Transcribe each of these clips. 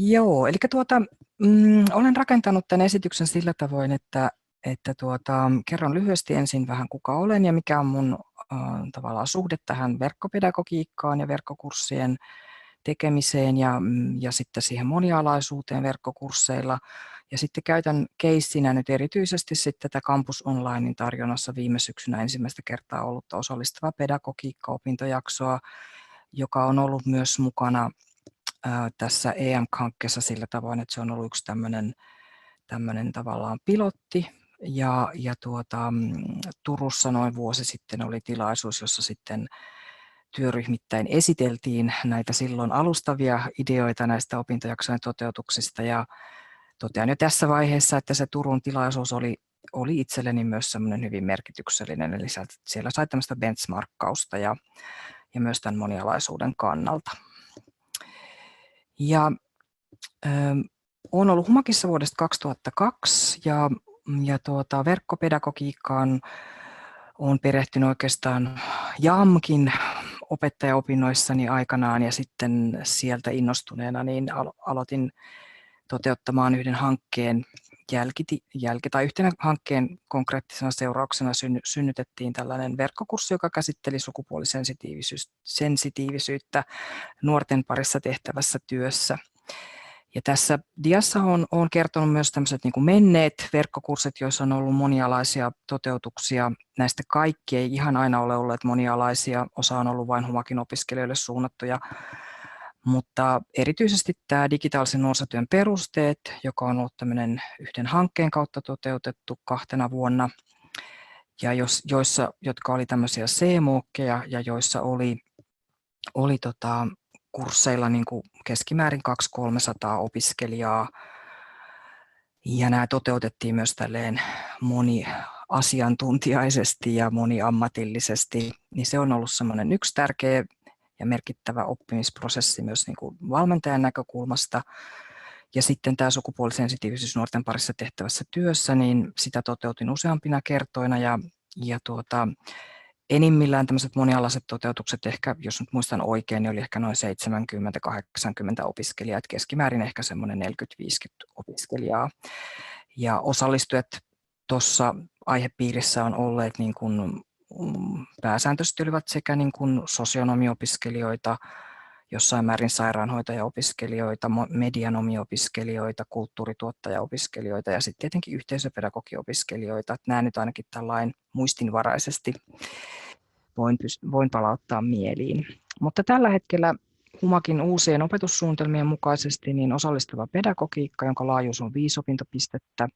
Joo, eli olen rakentanut tämän esityksen sillä tavoin, että kerron lyhyesti ensin vähän kuka olen ja mikä on mun tavallaan suhde tähän verkkopedagogiikkaan ja verkkokurssien tekemiseen ja sitten siihen monialaisuuteen verkkokursseilla. Ja sitten käytän keissinä nyt erityisesti sitten tätä Campus Onlinein tarjonnassa viime syksynä ensimmäistä kertaa ollutta osallistava pedagogiikka-opintojaksoa, joka on ollut myös mukana tässä EM-hankkeessa sillä tavoin, että se on ollut yksi tämmöinen tavallaan pilotti. Turussa noin vuosi sitten oli tilaisuus, jossa sitten työryhmittäin esiteltiin näitä silloin alustavia ideoita näistä opintojaksojen toteutuksista. Ja totean jo tässä vaiheessa, että se Turun tilaisuus oli itselleni myös semmoinen hyvin merkityksellinen, eli siellä sai tämmöistä benchmarkkausta ja myös tämän monialaisuuden kannalta. Ja olen ollut Humakissa vuodesta 2002 ja verkkopedagogiikkaan olen perehtynyt oikeastaan JAMKin opettajaopinnoissani aikanaan ja sitten sieltä innostuneena niin aloitin toteuttamaan yhden hankkeen tai yhtenä hankkeen konkreettisena seurauksena synnytettiin tällainen verkkokurssi, joka käsitteli sukupuolisensitiivisyyttä nuorten parissa tehtävässä työssä. Ja tässä diassa on kertonut myös tämmöiset niin kuin menneet verkkokurssit, joissa on ollut monialaisia toteutuksia. Näistä kaikki ei ihan aina ole olleet monialaisia, osa on ollut vain Humakin opiskelijoille suunnattuja. Mutta erityisesti tämä digitaalisen nuorisotyön perusteet, joka on ollut tämmöinen yhden hankkeen kautta toteutettu 2 vuonna, ja jotka oli tämmöisiä C-MOOCkeja ja joissa oli kursseilla niin kuin keskimäärin 200-300 opiskelijaa. Ja nämä toteutettiin myös tälleen moniasiantuntijaisesti ja moniammatillisesti, niin se on ollut semmoinen yksi tärkeä ja merkittävä oppimisprosessi myös niin kuin valmentajan näkökulmasta. Ja sitten tämä sukupuolisensitiivisyys nuorten parissa tehtävässä työssä, niin sitä toteutin useampina kertoina ja enimmillään tämmöiset monialaiset toteutukset, ehkä jos nyt muistan oikein, niin oli ehkä noin 70-80 opiskelijaa, että keskimäärin ehkä semmoinen 40-50 opiskelijaa. Ja osallistujat tuossa aihepiirissä on olleet niin kuin, pääsääntöisesti olivat sekä niin kuin sosionomiopiskelijoita, jossain määrin sairaanhoitajaopiskelijoita, medianomiopiskelijoita, kulttuurituottajaopiskelijoita ja sitten tietenkin yhteisöpedagogiopiskelijoita. Nämä nyt ainakin tällainen muistinvaraisesti voin palauttaa mieliin. Mutta tällä hetkellä Humakin uusien opetussuunnitelmien mukaisesti niin osallistava pedagogiikka, jonka laajuus on 5 opintopistettä,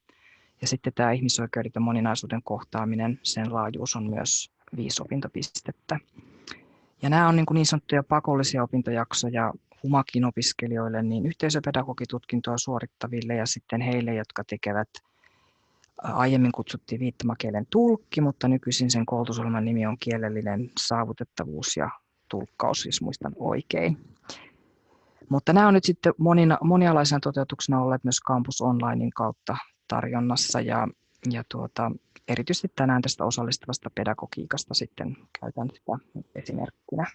ja sitten tämä ihmisoikeudet ja moninaisuuden kohtaaminen, sen laajuus on myös 5 opintopistettä. Ja nämä on niin sanottuja pakollisia opintojaksoja Humakin opiskelijoille, niin yhteisöpedagogitutkintoa suorittaville ja sitten heille, jotka tekevät, aiemmin kutsuttiin viittomakielen tulkki, mutta nykyisin sen koulutusohjelman nimi on kielellinen saavutettavuus ja tulkkaus, jos muistan oikein. Mutta nämä on nyt sitten monialaisena toteutuksena olleet myös Campus Onlinein kautta tarjonnassa ja erityisesti tänään tästä osallistavasta pedagogiikasta sitten käytän sitä esimerkkinä.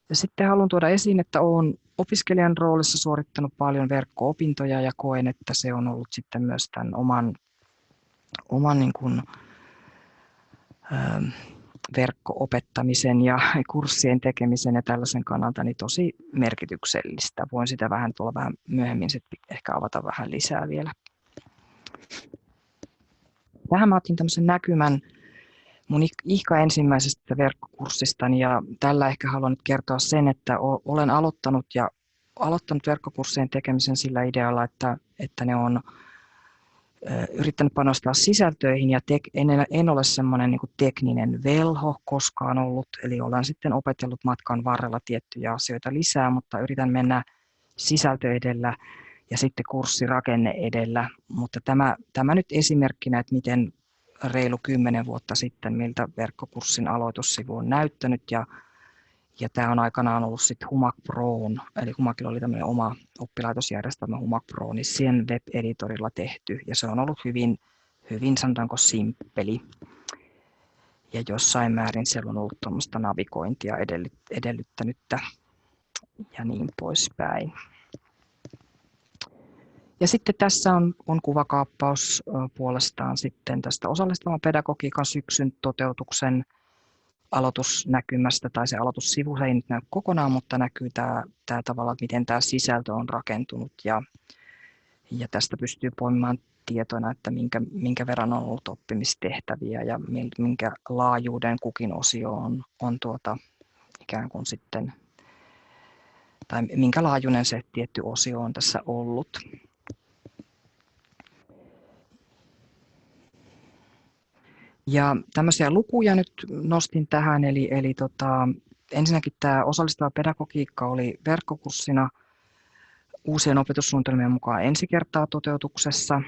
Ja sitten haluan tuoda esiin, että olen opiskelijan roolissa suorittanut paljon verkko-opintoja ja koen, että se on ollut sitten myös tämän oman niin kuin, verkko-opettamisen ja kurssien tekemisen ja tällaisen kannalta niin tosi merkityksellistä. Voin sitä vähän myöhemmin sitten ehkä avata vähän lisää vielä. Tähän mä otin tämmöisen näkymän mun ensimmäisestä verkkokurssistani ja tällä ehkä haluan nyt kertoa sen, että olen aloittanut verkkokurssien tekemisen sillä idealla, että ne on yrittänyt panostaa sisältöihin ja en ole semmoinen niin kuin tekninen velho koskaan ollut, eli olen sitten opetellut matkan varrella tiettyjä asioita lisää, mutta yritän mennä sisältö edellä ja sitten kurssirakenne edellä, mutta tämä nyt esimerkkinä, että miten reilu 10 vuotta sitten, miltä verkkokurssin aloitussivu on näyttänyt ja tämä on aikanaan ollut sitten Humak Proon, eli Humakilla oli tämmöinen oma oppilaitosjärjestelmä Humak Pro, niin sen web-editorilla tehty ja se on ollut hyvin sanotaanko simppeli. Ja jossain määrin siellä on ollut tuommoista navigointia edellyttänyttä ja niin poispäin. Ja sitten tässä on kuvakaappaus puolestaan sitten tästä osallistavan pedagogiikan syksyn toteutuksen aloitusnäkymästä, tai se aloitussivu, se ei nyt näy kokonaan, mutta näkyy tämä tavalla, että miten tämä sisältö on rakentunut, ja tästä pystyy poimimaan tietoina, että minkä verran on ollut oppimistehtäviä ja minkä laajuuden kukin osio on ikään kuin sitten, tai minkä laajuinen se tietty osio on tässä ollut. Ja tämmöisiä lukuja nyt nostin tähän, eli ensinnäkin tämä osallistava pedagogiikka oli verkkokurssina uusien opetussuunnitelmien mukaan ensi kertaa toteutuksessa,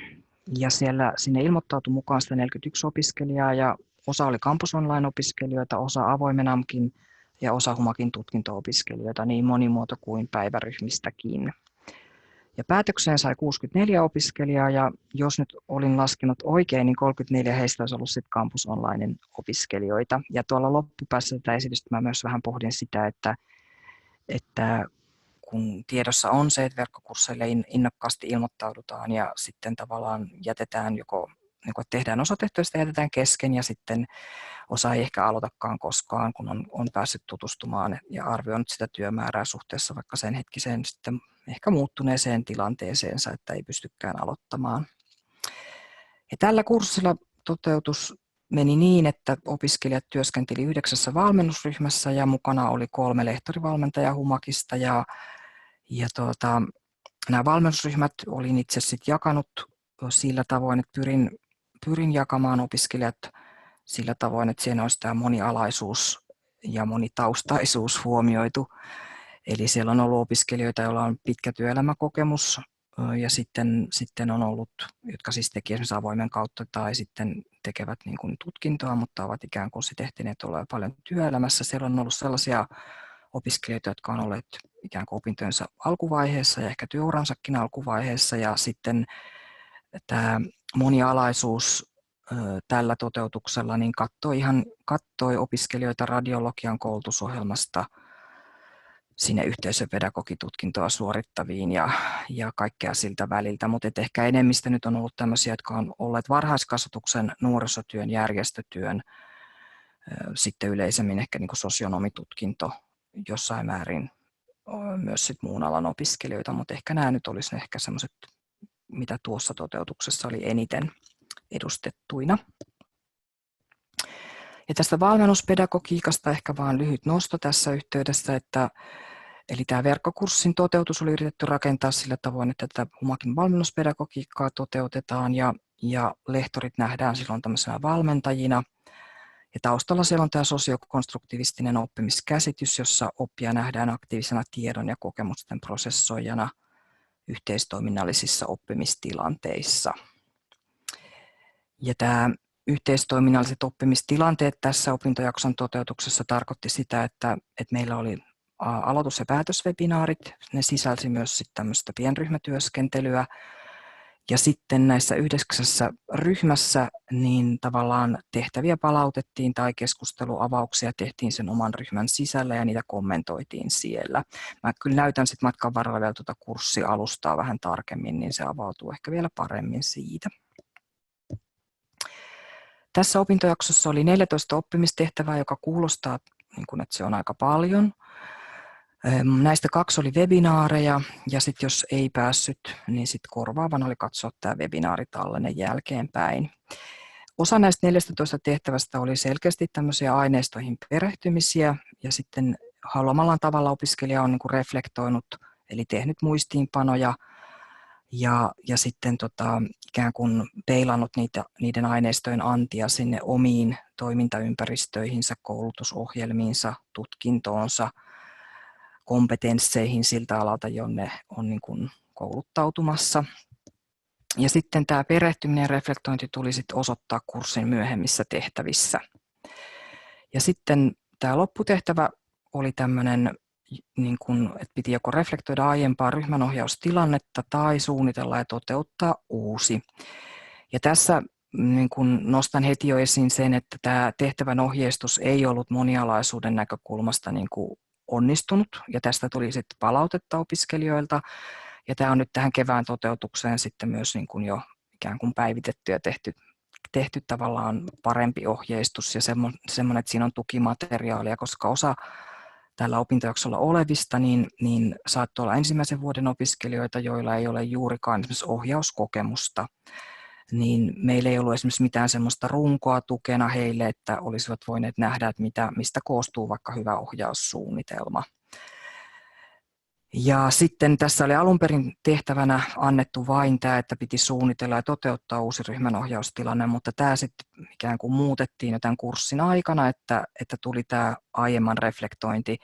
ja sinne ilmoittautui mukaan 141 opiskelijaa, ja osa oli Campus Online-opiskelijoita, osa avoimenamkin ja osa Humakin tutkinto-opiskelijoita, niin monimuoto kuin päiväryhmistäkin. Ja päätökseen sai 64 opiskelijaa, ja jos nyt olin laskenut oikein, niin 34 heistä olisi ollut sitten Campus Onlinen opiskelijoita. Ja tuolla loppupäässä tätä esitystä mä myös vähän pohdin sitä, että kun tiedossa on se, että verkkokursseille innokkaasti ilmoittaudutaan ja sitten tavallaan jätetään että tehdään osatehtoista ja jätetään kesken ja sitten osa ei ehkä aloitakaan koskaan, kun on päässyt tutustumaan ja arvioinut sitä työmäärää suhteessa vaikka sen hetkiseen sitten ehkä muuttuneeseen tilanteeseensa, että ei pystykään aloittamaan. Ja tällä kurssilla toteutus meni niin, että opiskelijat työskenteli 9 valmennusryhmässä ja mukana oli 3 lehtorivalmentajaa Humakista ja nämä valmennusryhmät olin itse sitten jakanut sillä tavoin, että pyrin jakamaan opiskelijat sillä tavoin, että siinä olisi tämä monialaisuus ja monitaustaisuus huomioitu. Eli siellä on ollut opiskelijoita, joilla on pitkä työelämäkokemus ja sitten on ollut, jotka siis tekevät esimerkiksi avoimen kautta tai sitten tekevät niin kuin tutkintoa, mutta ovat ikään kuin sitten ehtineet olla paljon työelämässä. Siellä on ollut sellaisia opiskelijoita, jotka on olleet ikään kuin opintojensa alkuvaiheessa ja ehkä työuransakin alkuvaiheessa, ja sitten tämä monialaisuus tällä toteutuksella niin kattoi opiskelijoita radiologian koulutusohjelmasta sinne yhteisöpedagogitutkintoa suorittaviin ja kaikkea siltä väliltä, mutta ehkä enemmistö nyt on ollut tämmöisiä, jotka on olleet varhaiskasvatuksen, nuorisotyön, järjestötyön, sitten yleisemmin ehkä niin kuin sosionomitutkinto jossain määrin myös sit muun alan opiskelijoita, mutta ehkä nämä nyt olisi ehkä semmoiset, mitä tuossa toteutuksessa oli eniten edustettuina. Ja tästä valmennuspedagogiikasta ehkä vain lyhyt nosto tässä yhteydessä, eli tämä verkkokurssin toteutus oli yritetty rakentaa sillä tavoin, että tätä Humakin valmennuspedagogiikkaa toteutetaan ja lehtorit nähdään silloin tämmöisenä valmentajina. Ja taustalla siellä on tämä sosiokonstruktivistinen oppimiskäsitys, jossa oppija nähdään aktiivisena tiedon ja kokemusten prosessoijana yhteistoiminnallisissa oppimistilanteissa. Ja tämä yhteistoiminnalliset oppimistilanteet tässä opintojakson toteutuksessa tarkoitti sitä, että meillä oli aloitus- ja päätöswebinaarit. Ne sisälsi myös sitten tämmöistä pienryhmätyöskentelyä. Ja sitten näissä 9 ryhmässä niin tavallaan tehtäviä palautettiin tai keskusteluavauksia tehtiin sen oman ryhmän sisällä ja niitä kommentoitiin siellä. Mä kyllä näytän sitten matkan varrella vielä tuota kurssialustaa vähän tarkemmin, niin se avautuu ehkä vielä paremmin siitä. Tässä opintojaksossa oli 14 oppimistehtävää, joka kuulostaa, niin kuin, että se on aika paljon. Näistä 2 oli webinaareja ja sitten jos ei päässyt, niin sitten korvaavana oli katsoa tämä webinaaritallenne jälkeenpäin. Osa näistä 14 tehtävästä oli selkeästi tämmöisiä aineistoihin perehtymisiä ja sitten haluamallaan tavalla opiskelija on niin kuin reflektoinut, eli tehnyt muistiinpanoja ja sitten ikään kuin peilannut niiden aineistojen antia sinne omiin toimintaympäristöihinsä, koulutusohjelmiinsa, tutkintoonsa, kompetensseihin siltä alalta, jonne on niin kuin kouluttautumassa. Ja sitten tämä perehtyminen ja reflektointi tuli sitten osoittaa kurssin myöhemmissä tehtävissä. Ja sitten tämä lopputehtävä oli tämmöinen, niin kuin, että piti joko reflektoida aiempaa ryhmänohjaustilannetta tai suunnitella ja toteuttaa uusi. Ja tässä niin kuin nostan heti jo esiin sen, että tämä tehtävän ohjeistus ei ollut monialaisuuden näkökulmasta niin kuin onnistunut, ja tästä tuli sitten palautetta opiskelijoilta, Ja tämä on nyt tähän kevään toteutukseen sitten myös niin kuin jo ikään kuin päivitetty ja tehty tavallaan parempi ohjeistus ja semmoinen, että siinä on tukimateriaalia, koska osa tällä opintojaksolla olevista, niin saattoi olla ensimmäisen vuoden opiskelijoita, joilla ei ole juurikaan esimerkiksi ohjauskokemusta, niin meillä ei ollut esimerkiksi mitään semmoista runkoa tukena heille, että olisivat voineet nähdä, että mistä koostuu vaikka hyvä ohjaussuunnitelma. Ja sitten tässä oli alun perin tehtävänä annettu vain tämä, että piti suunnitella ja toteuttaa uusi ryhmänohjaustilanne, mutta tämä sitten ikään kuin muutettiin jo tämän kurssin aikana, että tuli tämä aiemman reflektointi,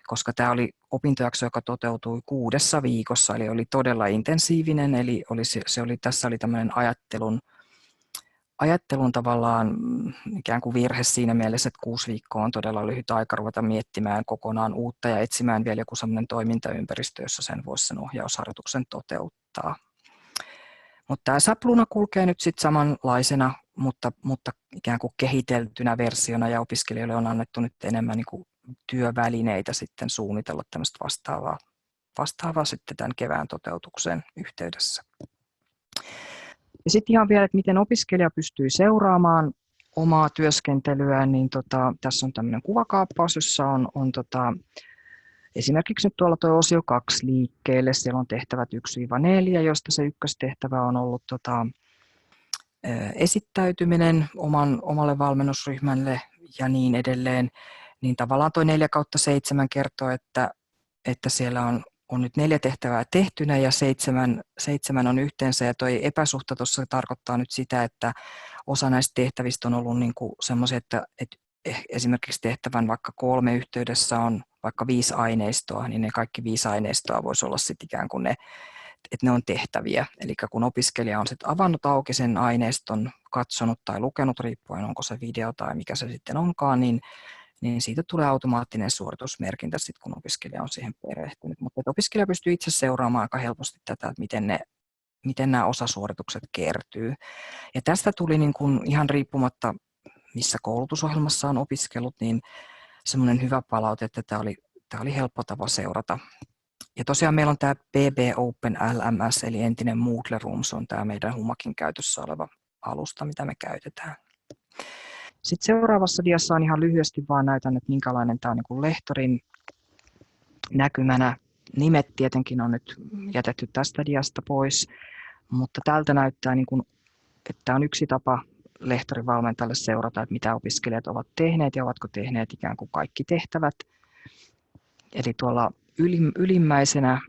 koska tämä oli opintojakso, joka toteutui 6 viikossa, eli oli todella intensiivinen, eli tässä oli tämmöinen ajattelun tavallaan ikään kuin virhe siinä mielessä, että 6 viikkoa on todella lyhyt aika ruveta miettimään kokonaan uutta ja etsimään vielä joku sellainen toimintaympäristö, jossa sen ohjausharjoituksen toteuttaa. Mutta tämä SAP-Luna kulkee nyt sitten samanlaisena, mutta ikään kuin kehiteltynä versiona ja opiskelijoille on annettu nyt enemmän niin kuin työvälineitä sitten suunnitella tämmöistä vastaavaa sitten tämän kevään toteutuksen yhteydessä. Ja sitten ihan vielä, että miten opiskelija pystyy seuraamaan omaa työskentelyään, niin tässä on tämmöinen kuvakaappaus, jossa on esimerkiksi nyt tuolla tuo osio 2 liikkeelle, siellä on tehtävät 1-4, josta se ykköstehtävä on ollut esittäytyminen omalle valmennusryhmälle ja niin edelleen, niin tavallaan tuo 4/7 kertoo, että siellä on nyt 4 tehtävää tehtynä ja 7 on yhteensä, ja tuo epäsuhta tuossa tarkoittaa nyt sitä, että osa näistä tehtävistä on ollut niin kuin semmoisia, että esimerkiksi tehtävän vaikka 3 yhteydessä on vaikka 5 aineistoa, niin ne kaikki 5 aineistoa voisi olla sitten ikään kuin että ne on tehtäviä. Eli kun opiskelija on sitten avannut auki sen aineiston, katsonut tai lukenut, riippuen onko se video tai mikä se sitten onkaan, niin siitä tulee automaattinen suoritusmerkintä, sit kun opiskelija on siihen perehtynyt. Mutta opiskelija pystyy itse seuraamaan aika helposti tätä, että miten nämä osasuoritukset kertyy. Ja tästä tuli niin kuin ihan riippumatta, missä koulutusohjelmassa on opiskellut, niin semmoinen hyvä palaute, että tämä oli helppo tapa seurata. Ja tosiaan meillä on tämä BB Open LMS, eli entinen Moodle Rooms, on tämä meidän Humakin käytössä oleva alusta, mitä me käytetään. Sitten seuraavassa diassa on ihan lyhyesti vaan näytän, että minkälainen tämä on niin kuin lehtorin näkymänä. Nimet tietenkin on nyt jätetty tästä diasta pois, mutta tältä näyttää, niin kuin, että tämä on yksi tapa lehtorin valmentajalle seurata, että mitä opiskelijat ovat tehneet ja ovatko tehneet ikään kuin kaikki tehtävät. Eli tuolla ylimmäisenä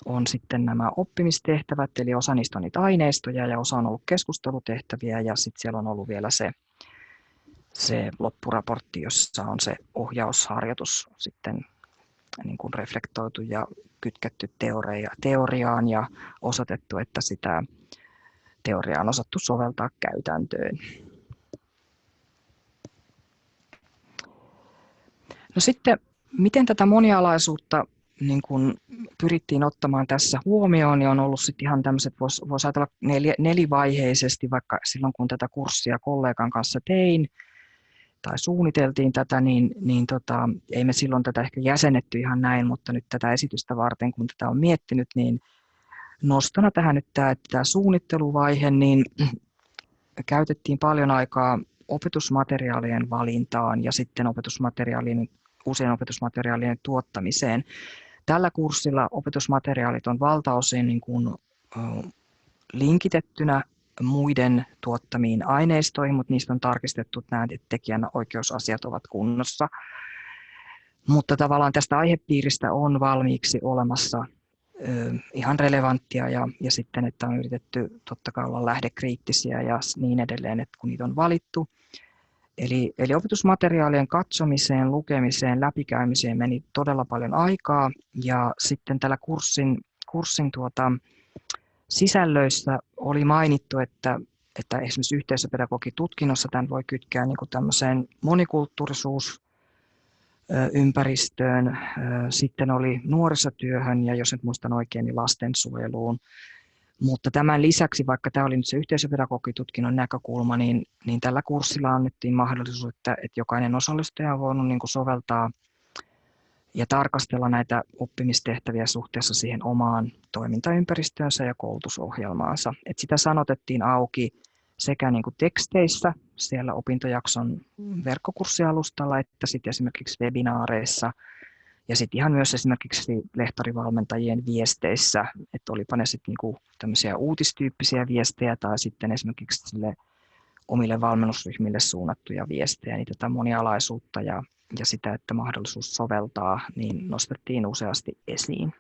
on sitten nämä oppimistehtävät, eli osa niistä on niitä aineistoja ja osa on ollut keskustelutehtäviä ja sitten siellä on ollut vielä se loppuraportti, jossa on se ohjausharjoitus sitten niin kuin reflektoitu ja kytketty teoriaan ja osoitettu, että sitä teoriaa on osattu soveltaa käytäntöön. No sitten, miten tätä monialaisuutta niin kun pyrittiin ottamaan tässä huomioon, niin on ollut sitten ihan tämmöiset, voisi ajatella nelivaiheisesti, vaikka silloin kun tätä kurssia kollegan kanssa tein tai suunniteltiin tätä, niin ei me silloin tätä ehkä jäsennetty ihan näin, mutta nyt tätä esitystä varten, kun tätä on miettinyt, niin nostona tähän nyt tämä suunnitteluvaihe, niin käytettiin paljon aikaa opetusmateriaalien valintaan ja sitten uusien opetusmateriaalien tuottamiseen. Tällä kurssilla opetusmateriaalit on valtaosin niin kuin linkitettynä muiden tuottamiin aineistoihin, mutta niistä on tarkistettu, että nämä tekijänoikeusasiat ovat kunnossa. Mutta tavallaan tästä aihepiiristä on valmiiksi olemassa ihan relevanttia ja sitten, että on yritetty totta kai olla lähdekriittisiä ja niin edelleen, että kun niitä on valittu. Eli opetusmateriaalien katsomiseen, lukemiseen, läpikäymiseen meni todella paljon aikaa ja sitten tällä kurssin sisällöissä oli mainittu, että esimerkiksi yhteisöpedagogitutkinnossa tämän voi kytkeä niin kuin tämmöiseen monikulttuurisuusympäristöön, sitten oli nuorisotyöhön ja jos nyt muistan oikein, niin lastensuojeluun. Mutta tämän lisäksi, vaikka tämä oli nyt se yhteisöpedagogitutkinnon näkökulma, niin tällä kurssilla annettiin mahdollisuus, että jokainen osallistuja on voinut niin kuin soveltaa ja tarkastella näitä oppimistehtäviä suhteessa siihen omaan toimintaympäristöönsä ja koulutusohjelmaansa. Et sitä sanotettiin auki sekä niin kuin teksteissä siellä opintojakson verkkokurssialustalla että sitten esimerkiksi webinaareissa ja sitten ihan myös esimerkiksi lehtorivalmentajien viesteissä, että olipa ne sitten niinku tämmöisiä uutistyyppisiä viestejä tai sitten esimerkiksi sille omille valmennusryhmille suunnattuja viestejä, niin tätä monialaisuutta ja sitä, että mahdollisuus soveltaa, niin nostettiin useasti esiin.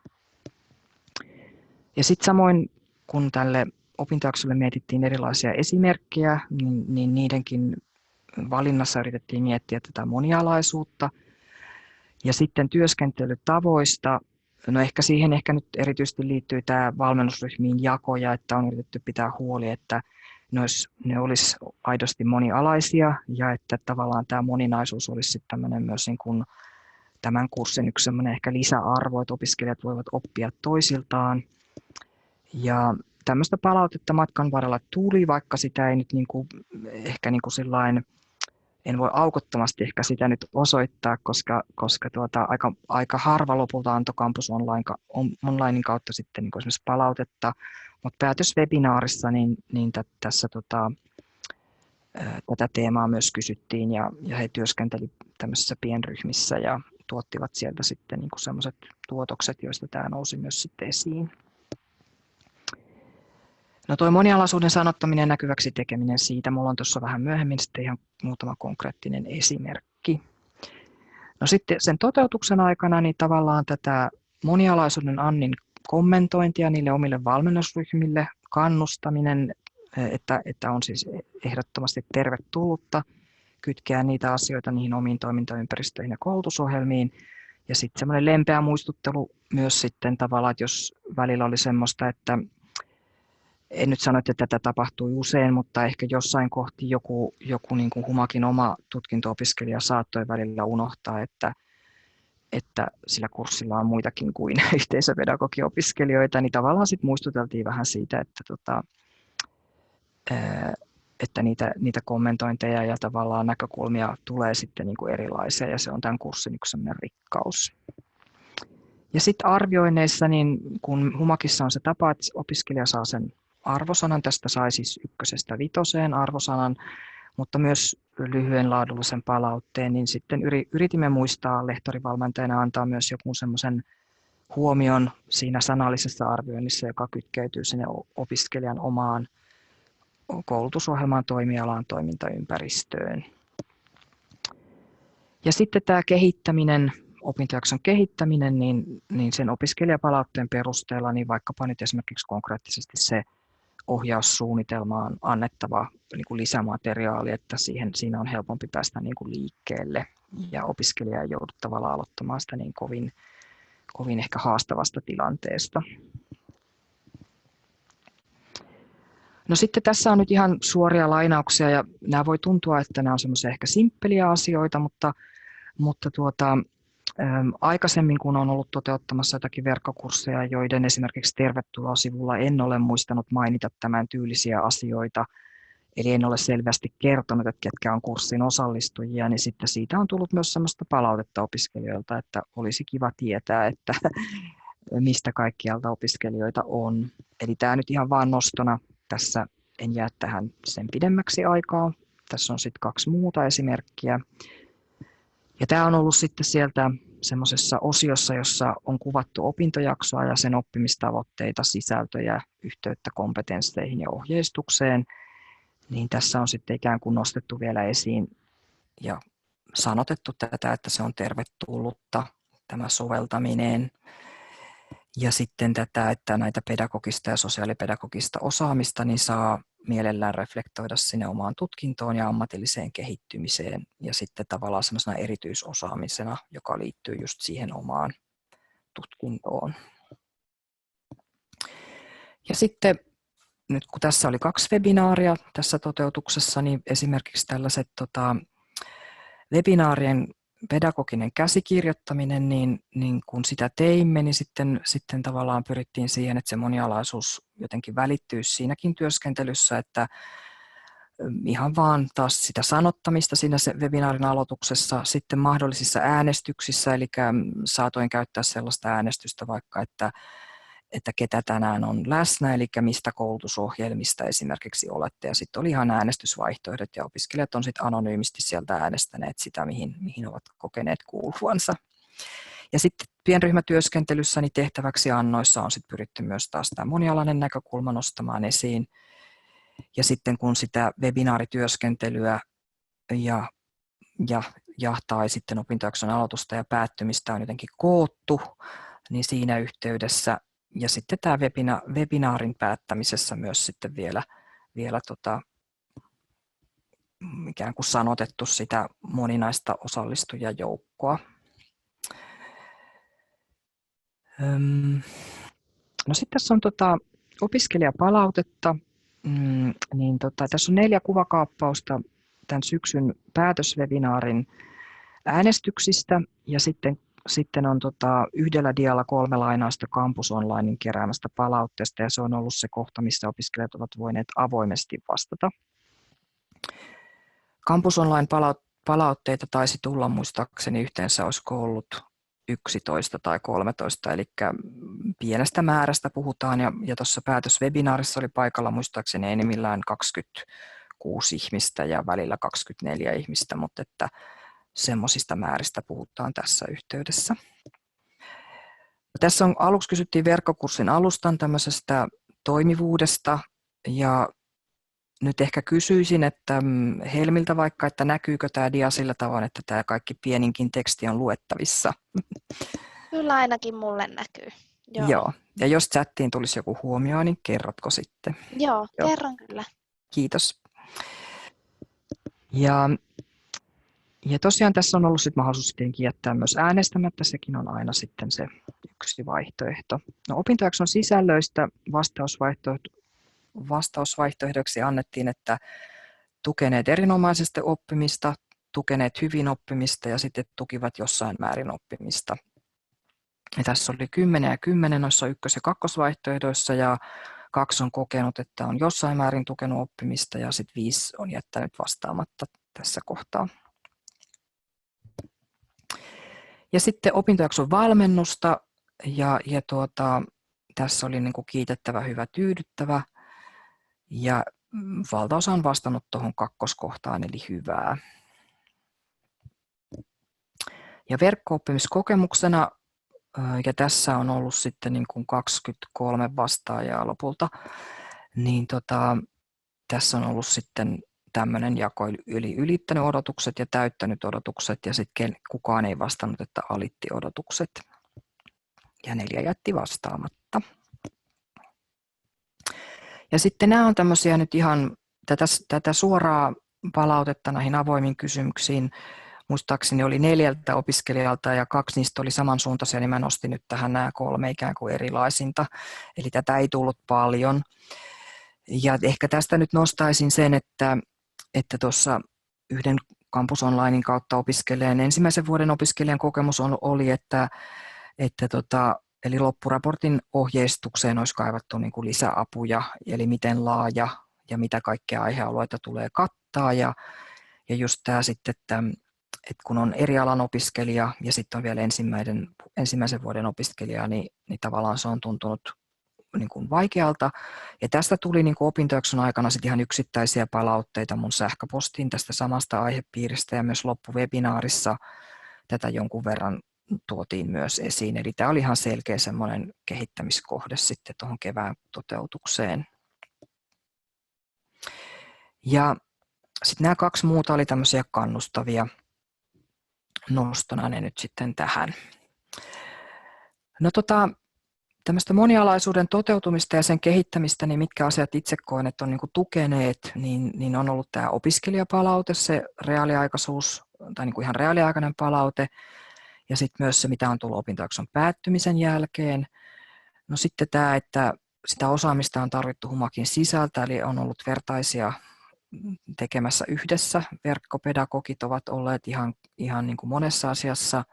Ja sitten samoin, kun tälle opintojaksolle mietittiin erilaisia esimerkkejä, niin niidenkin valinnassa yritettiin miettiä tätä monialaisuutta. Ja sitten työskentelytavoista, no siihen ehkä nyt erityisesti liittyy tämä valmennusryhmiin jakoja, että on yritetty pitää huoli, että ne olisi aidosti monialaisia ja että tavallaan tämä moninaisuus olisi sitten tämmöinen myös niin kuin tämän kurssin yksi semmoinen ehkä lisäarvo, että opiskelijat voivat oppia toisiltaan. Ja tämmöistä palautetta matkan varrella tuli, vaikka sitä ei nyt ehkä sillain, en voi aukottomasti ehkä sitä nyt osoittaa, koska aika harva lopulta antoi Campus Onlinein kautta sitten niin esimerkiksi palautetta, mutta päätöswebinaarissa niin tässä tätä teemaa myös kysyttiin ja he työskentelivät tämmöisissä pienryhmissä ja tuottivat sieltä sitten niin sellaiset tuotokset, joista tämä nousi myös sitten esiin. No tuo monialaisuuden sanottaminen ja näkyväksi tekeminen siitä, mulla on tuossa vähän myöhemmin sitten ihan muutama konkreettinen esimerkki. No sitten sen toteutuksen aikana niin tavallaan tätä monialaisuuden annin kommentointia niille omille valmennusryhmille, kannustaminen, että on siis ehdottomasti tervetullutta kytkeä niitä asioita niihin omiin toimintaympäristöihin ja koulutusohjelmiin. Ja sitten semmoinen lempeä muistuttelu myös sitten tavallaan, että jos välillä oli semmoista, että en nyt sano, että tätä tapahtui usein, mutta ehkä jossain kohti joku niin kuin Humakin oma tutkinto-opiskelija saattoi välillä unohtaa, että sillä kurssilla on muitakin kuin yhteisöpedagogiopiskelijoita, niin tavallaan sitten muistuteltiin vähän siitä, että niitä kommentointeja ja tavallaan näkökulmia tulee sitten niin kuin erilaisia, ja se on tämän kurssin yksi sellainen rikkaus. Ja sitten arvioinneissa, niin kun Humakissa on se tapa, että opiskelija saa sen arvosanan, tästä sai siis 1–5 arvosanan, mutta myös lyhyen laadullisen palautteen, niin sitten yritimme muistaa lehtorivalmentajana antaa myös joku semmoisen huomion siinä sanallisessa arvioinnissa, joka kytkeytyy sinne opiskelijan omaan koulutusohjelmaan, toimialaan, toimintaympäristöön. Ja sitten tämä kehittäminen, opintojakson kehittäminen, niin sen opiskelijapalautteen perusteella, niin vaikkapa nyt esimerkiksi konkreettisesti se ohjaussuunnitelmaan annettava niin kuin lisämateriaali, että siinä on helpompi päästä niin kuin liikkeelle ja opiskelija ei joudu tavallaan aloittamaan sitä niin kovin ehkä haastavasta tilanteesta. No sitten tässä on nyt ihan suoria lainauksia ja nämä voi tuntua, että nämä on semmoisia ehkä simppeliä asioita, mutta aikaisemmin kun on ollut toteuttamassa jotakin verkkokursseja, joiden esimerkiksi tervetuloa-sivulla en ole muistanut mainita tämän tyylisiä asioita, eli en ole selvästi kertonut, että ketkä on kurssin osallistujia, niin sitten siitä on tullut myös sellaista palautetta opiskelijoilta, että olisi kiva tietää, että mistä kaikkialta opiskelijoita on. Eli tämä nyt ihan vaan nostona, tässä en jää tähän sen pidemmäksi aikaa. Tässä on sitten 2 muuta esimerkkiä. Ja tämä on ollut sitten sieltä semmoisessa osiossa, jossa on kuvattu opintojaksoa ja sen oppimistavoitteita, sisältöjä, yhteyttä kompetensseihin ja ohjeistukseen. Niin tässä on sitten ikään kuin nostettu vielä esiin ja sanotettu tätä, että se on tervetullutta, tämä soveltaminen. Ja sitten tätä, että näitä pedagogista ja sosiaalipedagogista osaamista niin saa mielellään reflektoida sinne omaan tutkintoon ja ammatilliseen kehittymiseen ja sitten tavallaan semmoisena erityisosaamisena, joka liittyy just siihen omaan tutkintoon. Ja sitten nyt kun tässä oli 2 webinaaria tässä toteutuksessa, niin esimerkiksi tällaiset webinaarien pedagoginen käsikirjoittaminen, niin kun sitä teimme, niin sitten tavallaan pyrittiin siihen, että se monialaisuus jotenkin välittyisi siinäkin työskentelyssä, että ihan vaan taas sitä sanottamista siinä webinaarin aloituksessa, sitten mahdollisissa äänestyksissä, eli saatoin käyttää sellaista äänestystä vaikka, että ketä tänään on läsnä, eli mistä koulutusohjelmista esimerkiksi olette, ja sitten oli ihan äänestysvaihtoehdot, ja opiskelijat on sitten anonyymisti sieltä äänestäneet sitä, mihin ovat kokeneet kuuluvansa. Ja sitten pienryhmätyöskentelyssä niin tehtäväksi annoissa on sitten pyritty myös taas tämä monialainen näkökulma nostamaan esiin, ja sitten kun sitä webinaarityöskentelyä tai sitten opintojakson aloitusta ja päättymistä on jotenkin koottu, niin siinä yhteydessä ja sitten tämä webinaarin päättämisessä myös sitten vielä ikään kuin sanotettu sitä moninaista osallistujajoukkoa. No sitten tässä on opiskelijapalautetta, niin tässä on 4 kuvakaappausta tämän syksyn päätöswebinaarin äänestyksistä, ja sitten on yhdellä dialla 3 lainausta Campus Onlinein keräämästä palautteesta, ja se on ollut se kohta, missä opiskelijat ovat voineet avoimesti vastata. Campus Online palautteita taisi tulla muistaakseni yhteensä, olisiko ollut 11 tai 13, eli pienestä määrästä puhutaan, ja tuossa päätöswebinaarissa oli paikalla muistaakseni enimmillään 26 ihmistä ja välillä 24 ihmistä, mutta että semmoisista määristä puhutaan tässä yhteydessä. Tässä aluksi kysyttiin verkkokurssin alustan tämmöisestä toimivuudesta, ja nyt ehkä kysyisin, että Helmiltä vaikka, että näkyykö tämä dia sillä tavoin, että tämä kaikki pieninkin teksti on luettavissa? Kyllä ainakin mulle näkyy. Joo. Ja jos chattiin tulisi joku huomio, niin kerrotko sitten? Joo. Kerron kyllä. Kiitos. Ja tosiaan tässä on ollut mahdollisuus jättää myös äänestämättä, sekin on aina sitten se yksi vaihtoehto. No, opintojakson sisällöistä vastausvaihtoehdoksi annettiin, että tukeneet erinomaisesti oppimista, tukeneet hyvin oppimista ja sitten tukivat jossain määrin oppimista. Ja tässä oli 10 ja 10 noissa ykkös- ja kakkosvaihtoehdoissa, ja 2 on kokenut, että on jossain määrin tukenut oppimista, ja sitten 5 on jättänyt vastaamatta tässä kohtaa. Ja sitten opintojakson valmennusta, ja tässä oli niin kuin kiitettävä, hyvä, tyydyttävä, ja valtaosa on vastannut tuohon kakkoskohtaan, eli hyvää. Ja verkko-oppimiskokemuksena, ja tässä on ollut sitten niin kuin 23 vastaajaa lopulta, niin tässä on ollut sitten tämmöinen jako, eli ylittänyt odotukset ja täyttänyt odotukset, ja sitten kukaan ei vastannut, että alitti odotukset, ja 4 jätti vastaamatta. Ja sitten nämä on tämmöisiä nyt ihan tätä suoraa palautetta näihin avoimiin kysymyksiin. Muistaakseni oli 4 opiskelijalta ja 2 niistä oli samansuuntaisia, niin mä nostin nyt tähän nämä 3 ikään kuin erilaisinta. Eli tätä ei tullut paljon. Ja ehkä tästä nyt nostaisin sen, että tuossa yhden Campus Onlinein kautta opiskelijan ensimmäisen vuoden opiskelijan kokemus oli, että eli loppuraportin ohjeistukseen olisi kaivattu niin kuin lisäapuja, eli miten laaja ja mitä kaikkea aihealueita tulee kattaa. Ja just tämä sitten, että kun on eri alan opiskelija ja sitten on vielä ensimmäisen vuoden opiskelija, niin tavallaan se on tuntunut niin kuin vaikealta. Ja tästä tuli niin kuin opintojakson aikana sitten ihan yksittäisiä palautteita mun sähköpostiin tästä samasta aihepiiristä, ja myös loppuvebinaarissa tätä jonkun verran tuotiin myös esiin. Eli tämä oli ihan selkeä semmoinen kehittämiskohde sitten tuohon kevään toteutukseen. Ja sitten nämä 2 muuta oli tämmöisiä kannustavia, nostona ne nyt sitten tähän. No tämmöistä monialaisuuden toteutumista ja sen kehittämistä, niin mitkä asiat itse koen, että on niin kuin tukeneet, niin on ollut tämä opiskelijapalaute, se reaaliaikaisuus tai niin kuin ihan reaaliaikainen palaute, ja sitten myös se, mitä on tullut opintojakson päättymisen jälkeen. No sitten tämä, että sitä osaamista on tarvittu HUMAKin sisältä, eli on ollut vertaisia tekemässä yhdessä. Verkkopedagogit ovat olleet ihan niin kuin monessa asiassa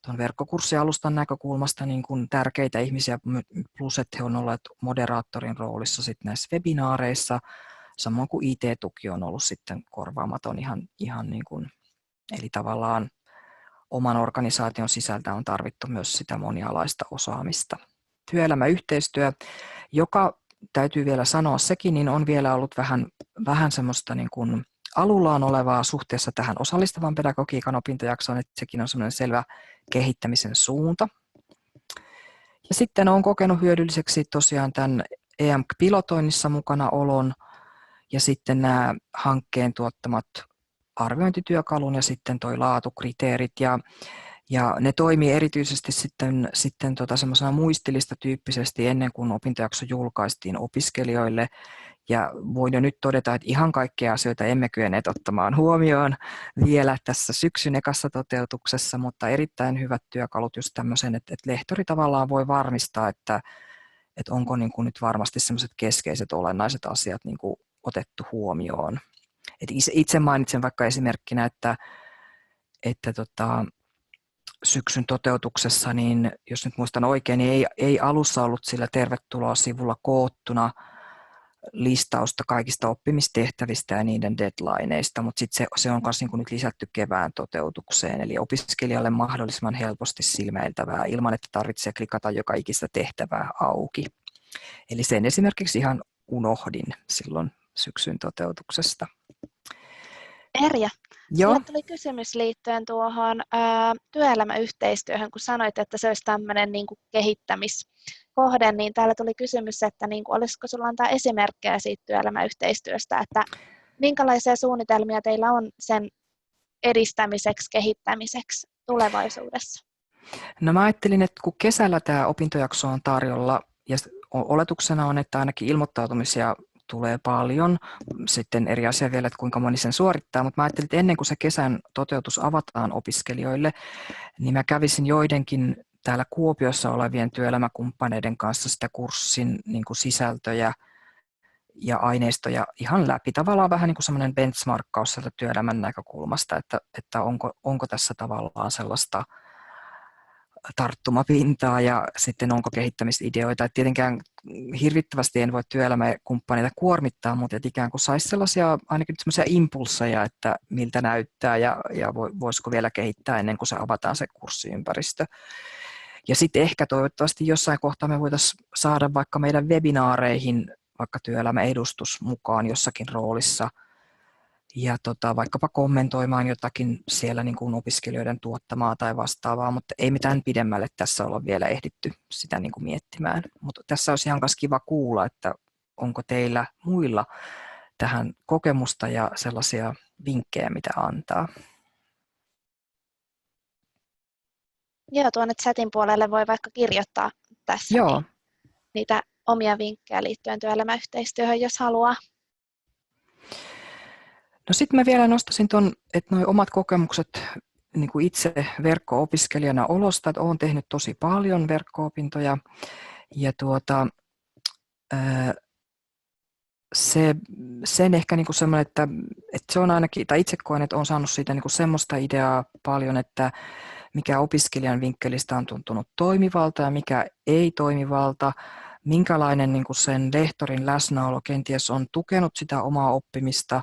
tuon verkkokurssialustan näkökulmasta niin kuin tärkeitä ihmisiä, plus että he ovat olleet moderaattorin roolissa sitten näissä webinaareissa. samoin kuin IT-tuki on ollut sitten korvaamaton ihan niin kuin, eli tavallaan oman organisaation sisältä on tarvittu myös sitä monialaista osaamista. Työelämäyhteistyö, joka täytyy vielä sanoa sekin, niin on vielä ollut vähän semmoista niin kuin alullaan olevaa suhteessa tähän osallistavan pedagogiikan opintojaksoon, että sekin on semmoinen selvä kehittämisen suunta. Ja sitten olen kokenut hyödylliseksi tosiaan tämän EAMK-pilotoinnissa mukana olon ja sitten nämä hankkeen tuottamat arviointityökalun ja sitten toi laatukriteerit ja ne toimii erityisesti sitten semmoisena muistilista tyyppisesti ennen kuin opintojakso julkaistiin opiskelijoille. Ja voin jo nyt todeta, että ihan kaikkia asioita emme kyenneet ottamaan huomioon vielä tässä syksyn ekassa toteutuksessa, mutta erittäin hyvät työkalut just tämmöisen, että lehtori tavallaan voi varmistaa, että onko niin kuin nyt varmasti semmoiset keskeiset olennaiset asiat niin kuin otettu huomioon. Et itse mainitsen vaikka esimerkkinä, että syksyn toteutuksessa, niin jos nyt muistan oikein, niin ei alussa ollut sillä tervetuloa-sivulla koottuna listausta kaikista oppimistehtävistä ja niiden deadlineista, mutta sitten se on myös niin nyt lisätty kevään toteutukseen, eli opiskelijalle mahdollisimman helposti silmäiltävää ilman, että tarvitsee klikata joka ikistä tehtävää auki. Eli sen esimerkiksi ihan unohdin silloin syksyn toteutuksesta. Erja, Joo. sinulle tuli kysymys liittyen tuohon työelämäyhteistyöhön, kun sanoit, että se olisi tämmöinen niin kuin kehittämiskohde, niin täällä tuli kysymys, että niin kuin, olisiko sinulla antaa esimerkkejä siitä työelämäyhteistyöstä, että minkälaisia suunnitelmia teillä on sen edistämiseksi, kehittämiseksi tulevaisuudessa? No mä ajattelin, että kun kesällä tämä opintojakso on tarjolla ja oletuksena on, että ainakin ilmoittautumisia tulee paljon. Sitten eri asia vielä, että kuinka moni sen suorittaa, mutta mä ajattelin, että ennen kuin se kesän toteutus avataan opiskelijoille, niin mä kävisin joidenkin täällä Kuopiossa olevien työelämäkumppaneiden kanssa sitä kurssin niin kuin sisältöjä ja aineistoja ihan läpi. Tavallaan vähän niin kuin semmoinen benchmarkkaus sieltä työelämän näkökulmasta, että onko tässä tavallaan sellaista tarttumapintaa ja sitten onko kehittämisideoita. Et tietenkään hirvittävästi en voi työelämäkumppaneita kuormittaa, mutta ikään kuin saisi sellaisia ainakin sellaisia impulseja, että miltä näyttää ja voisiko vielä kehittää ennen kuin se avataan se kurssiympäristö. Ja sitten ehkä toivottavasti jossain kohtaa me voitaisiin saada vaikka meidän webinaareihin vaikka työelämäedustus mukaan jossakin roolissa ja vaikkapa kommentoimaan jotakin siellä niin kuin opiskelijoiden tuottamaa tai vastaavaa, mutta ei mitään pidemmälle tässä olla vielä ehditty sitä niin kuin miettimään. Mutta tässä olisi ihan myös kiva kuulla, että onko teillä muilla tähän kokemusta ja sellaisia vinkkejä, mitä antaa. Joo, tuonne chatin puolelle voi vaikka kirjoittaa tässä niitä omia vinkkejä liittyen työelämäyhteistyöhön, jos haluaa. No sitten mä vielä nostaisin tuon, että nuo omat kokemukset niin kuin itse verkko-opiskelijana olosta, että olen tehnyt tosi paljon verkko-opintoja ja sen ehkä niin kuin semmoinen, että se on ainakin, tai itse koen, että olen saanut siitä niin kuin semmoista ideaa paljon, että mikä opiskelijan vinkkelistä on tuntunut toimivalta ja mikä ei toimivalta, minkälainen niin kuin sen lehtorin läsnäolo kenties on tukenut sitä omaa oppimista.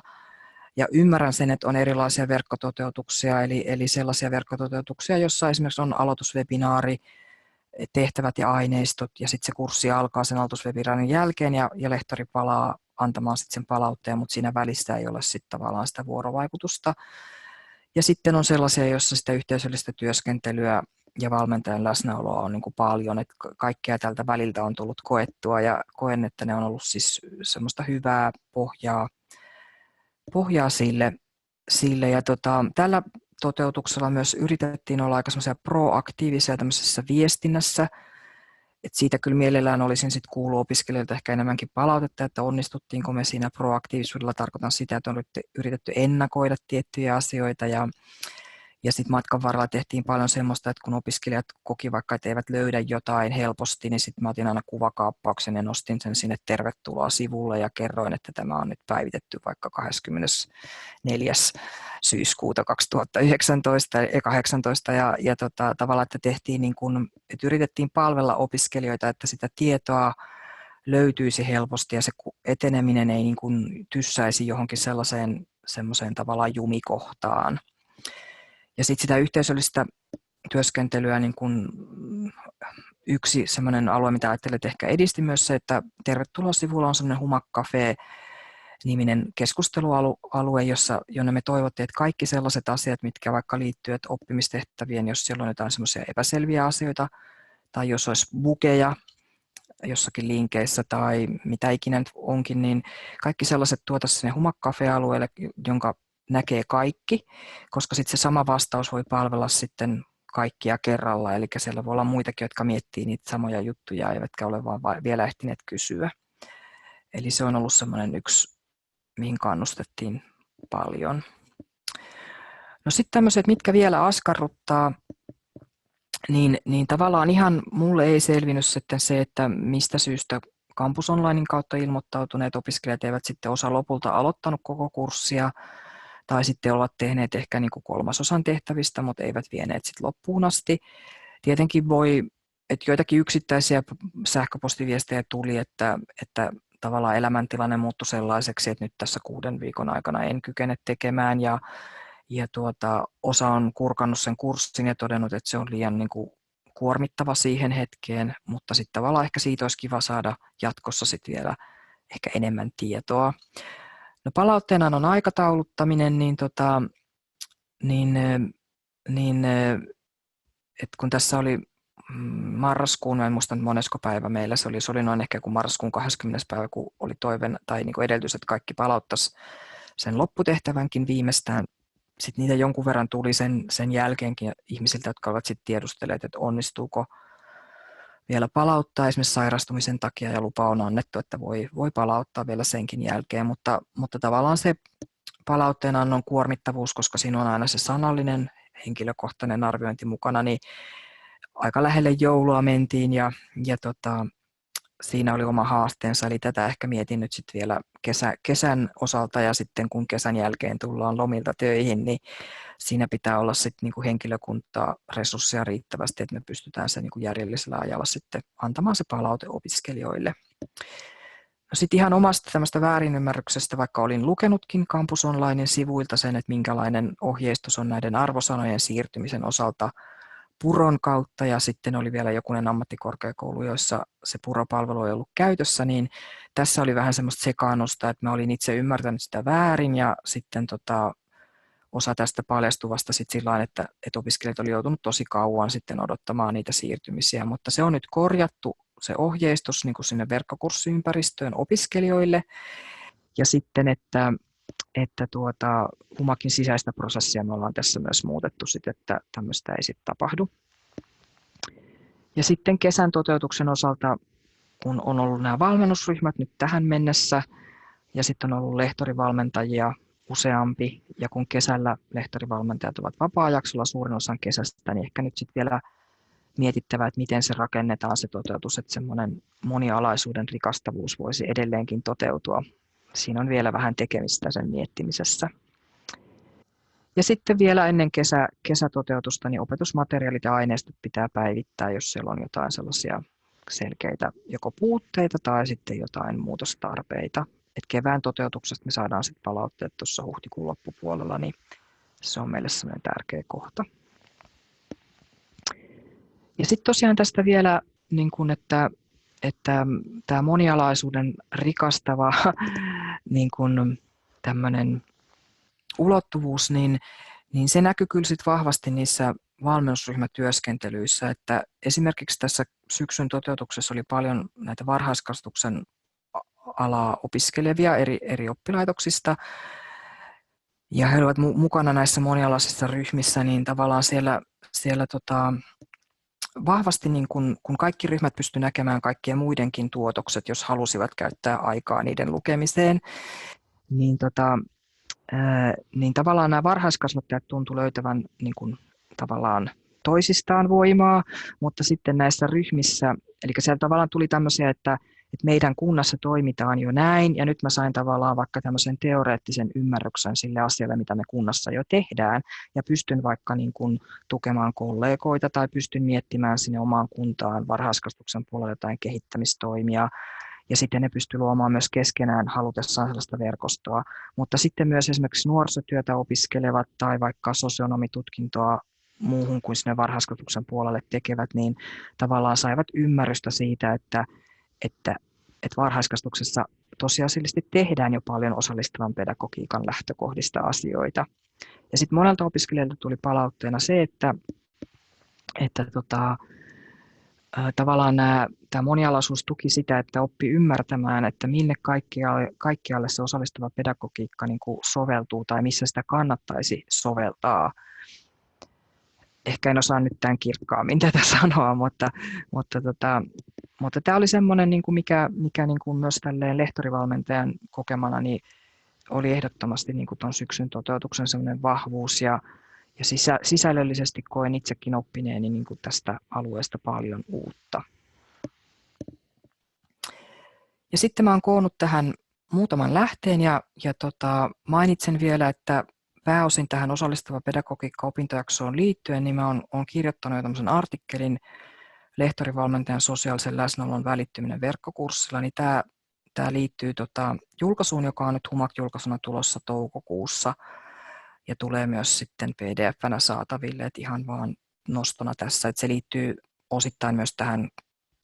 Ja ymmärrän sen, että on erilaisia verkkototeutuksia, eli sellaisia verkkototeutuksia, joissa esimerkiksi on aloituswebinaari, tehtävät ja aineistot, ja sitten se kurssi alkaa sen aloituswebinaarin jälkeen, ja lehtori palaa antamaan sitten sen palautteen, mutta siinä välissä ei ole sitten tavallaan sitä vuorovaikutusta. Ja sitten on sellaisia, joissa sitä yhteisöllistä työskentelyä ja valmentajan läsnäoloa on niin kuin paljon, että kaikkea tältä väliltä on tullut koettua, ja koen, että ne on ollut siis semmoista hyvää pohjaa sille. Ja tällä toteutuksella myös yritettiin olla aika semmoisia proaktiivisia tämmöisessä viestinnässä, että siitä kyllä mielellään olisin sitten kuullut opiskelijoilta ehkä enemmänkin palautetta, että onnistuttiinko me siinä proaktiivisuudella, tarkoitan sitä, että on yritetty ennakoida tiettyjä asioita ja sitten matkan varrella tehtiin paljon semmoista, että kun opiskelijat koki vaikka, että eivät löydä jotain helposti, niin sitten mä otin aina kuvakaappauksen ja nostin sen sinne tervetuloa sivulle ja kerroin, että tämä on nyt päivitetty vaikka 24. syyskuuta 2019 ja 2018 ja tavallaan, että tehtiin niin kuin, että yritettiin palvella opiskelijoita, että sitä tietoa löytyisi helposti ja se eteneminen ei niin kuin tyssäisi johonkin semmoiseen tavallaan jumikohtaan. Ja sitten sitä yhteisöllistä työskentelyä niin kuin yksi semmoinen alue, mitä ajattelin, että ehkä edisti myös se, että Tervetuloa-sivulla on semmoinen Humak-Cafe-niminen keskustelualue, jonne me toivottiin, että kaikki sellaiset asiat, mitkä vaikka liittyvät oppimistehtävien, jos siellä on jotain semmoisia epäselviä asioita, tai jos olisi bukeja jossakin linkeissä tai mitä ikinä nyt onkin, niin kaikki sellaiset tuotaisiin sinne Humak-Cafe-alueelle, jonka näkee kaikki, koska sitten se sama vastaus voi palvella sitten kaikkia kerralla, eli siellä voi olla muitakin, jotka miettii niitä samoja juttuja, eivätkä ole vaan vielä ehtineet kysyä. Eli se on ollut semmoinen yksi, mihin kannustettiin paljon. No sitten tämmöiset, mitkä vielä askarruttaa, niin tavallaan ihan mulle ei selvinnyt sitten se, että mistä syystä Campus Onlinein kautta ilmoittautuneet opiskelijat eivät sitten osa lopulta aloittanut koko kurssia, tai sitten ovat tehneet ehkä niin kuin 1/3 tehtävistä, mutta eivät vieneet sitten loppuun asti. Tietenkin että joitakin yksittäisiä sähköpostiviestejä tuli, että tavallaan elämäntilanne muuttui sellaiseksi, että nyt tässä 6 viikon aikana en kykene tekemään, ja osa on kurkannut sen kurssin ja todennut, että se on liian niin kuin kuormittava siihen hetkeen, mutta sitten tavallaan ehkä siitä olisi kiva saada jatkossa sitten vielä ehkä enemmän tietoa. No palautteena on aikatauluttaminen, että kun tässä oli marraskuun, en muista monesko päivä meillä, se oli noin ehkä kuin marraskuun 20. päivä, kun oli toive tai niin kuin edellytys, että kaikki palauttaisi sen lopputehtävänkin viimeistään. Sitten niitä jonkun verran tuli sen jälkeenkin ihmisiltä, jotka ovat sitten tiedustelleet, että onnistuuko vielä palauttaa esimerkiksi sairastumisen takia, ja lupa on annettu, että voi palauttaa vielä senkin jälkeen, mutta tavallaan se palautteenannon kuormittavuus, koska siinä on aina se sanallinen henkilökohtainen arviointi mukana, niin aika lähelle joulua mentiin ja siinä oli oma haasteensa, eli tätä ehkä mietin nyt sitten vielä kesän osalta, ja sitten kun kesän jälkeen tullaan lomilta töihin, niin siinä pitää olla sitten niinku henkilökuntaa, resursseja riittävästi, että me pystytään se niinku järjellisellä ajalla sitten antamaan se palaute opiskelijoille. No sitten ihan omasta tämmöistä väärinymmärryksestä, vaikka olin lukenutkin Campus Onlinein sivuilta sen, että minkälainen ohjeistus on näiden arvosanojen siirtymisen osalta Puron kautta, ja sitten oli vielä jokunen ammattikorkeakoulu, joissa se Puro-palvelu ei ollut käytössä, niin tässä oli vähän semmoista sekaannusta, että mä olin itse ymmärtänyt sitä väärin, ja sitten osa tästä paljastuvasta sitten sillä että opiskelijat oli joutunut tosi kauan sitten odottamaan niitä siirtymisiä, mutta se on nyt korjattu se ohjeistus niin kuin sinne verkkokurssiympäristöön opiskelijoille, ja sitten, että Humakin sisäistä prosessia me ollaan tässä myös muutettu, että tämmöistä ei sitten tapahdu. Ja sitten kesän toteutuksen osalta, kun on ollut nämä valmennusryhmät nyt tähän mennessä, ja sitten on ollut lehtorivalmentajia useampi, ja kun kesällä lehtorivalmentajat ovat vapaa-jaksolla suurin osan kesästä, niin ehkä nyt sitten vielä mietittävä, että miten se rakennetaan se toteutus, että semmoinen monialaisuuden rikastavuus voisi edelleenkin toteutua. Siinä on vielä vähän tekemistä sen miettimisessä. Ja sitten vielä ennen kesätoteutusta niin opetusmateriaalit ja aineistot pitää päivittää, jos siellä on jotain sellaisia selkeitä joko puutteita tai sitten jotain muutostarpeita. Et kevään toteutuksesta me saadaan sitten palautteet tuossa huhtikuun loppupuolella, niin se on meille sellainen tärkeä kohta. Ja sitten tosiaan tästä vielä, niin kun, että tämä monialaisuuden rikastava niin kun tämmöinen ulottuvuus, niin se näkyy kyllä sit vahvasti niissä valmennusryhmätyöskentelyissä, että esimerkiksi tässä syksyn toteutuksessa oli paljon näitä varhaiskasvatuksen alaa opiskelevia eri oppilaitoksista, ja he olivat mukana näissä monialaisissa ryhmissä, niin tavallaan siellä vahvasti, niin kun kaikki ryhmät pystyivät näkemään kaikkien muidenkin tuotokset, jos halusivat käyttää aikaa niiden lukemiseen, niin tavallaan nämä varhaiskasvattajat tuntuivat löytävän niin kun, tavallaan toisistaan voimaa, mutta sitten näissä ryhmissä, eli siellä tavallaan tuli tämmöisiä, että meidän kunnassa toimitaan jo näin, ja nyt mä sain tavallaan vaikka tämmöisen teoreettisen ymmärryksen sille asialle, mitä me kunnassa jo tehdään, ja pystyn vaikka niin kuin tukemaan kollegoita tai pystyn miettimään sinne omaan kuntaan varhaiskasvatuksen puolella jotain kehittämistoimia, ja sitten ne pysty luomaan myös keskenään halutessaan sellaista verkostoa. Mutta sitten myös esimerkiksi nuorisotyötä opiskelevat tai vaikka sosionomitutkintoa muuhun kuin sinne varhaiskasvatuksen puolelle tekevät, niin tavallaan saivat ymmärrystä siitä, että varhaiskasvatuksessa tosiasiallisesti tehdään jo paljon osallistavan pedagogiikan lähtökohdista asioita. Ja sitten monelta opiskelijalta tuli palautteena se, että tavallaan tämä monialaisuus tuki sitä, että oppi ymmärtämään, että minne kaikkialle se osallistava pedagogiikka niin kuin soveltuu tai missä sitä kannattaisi soveltaa. Ehkä en osaa nyt tämän kirkkaammin tätä sanoa, mutta tämä oli semmoinen, niin kuin mikä niin kuin myös tälleen lehtorivalmentajan kokemana niin oli ehdottomasti niin kuin tuon syksyn toteutuksen semmoinen vahvuus ja sisällöllisesti koen itsekin oppineeni niin kuin tästä alueesta paljon uutta. Ja sitten mä oon koonnut tähän muutaman lähteen ja mainitsen vielä, että pääosin tähän osallistava pedagogiikka opintojaksoon liittyen, niin mä oon kirjoittanut jo tämmöisen artikkelin lehtorivalmentajan sosiaalisen läsnäolon välittyminen verkkokurssilla, niin tämä liittyy julkaisuun, joka on nyt HUMAK-julkaisuna tulossa toukokuussa ja tulee myös sitten PDF-nä saataville, että ihan vaan nostona tässä, että se liittyy osittain myös tähän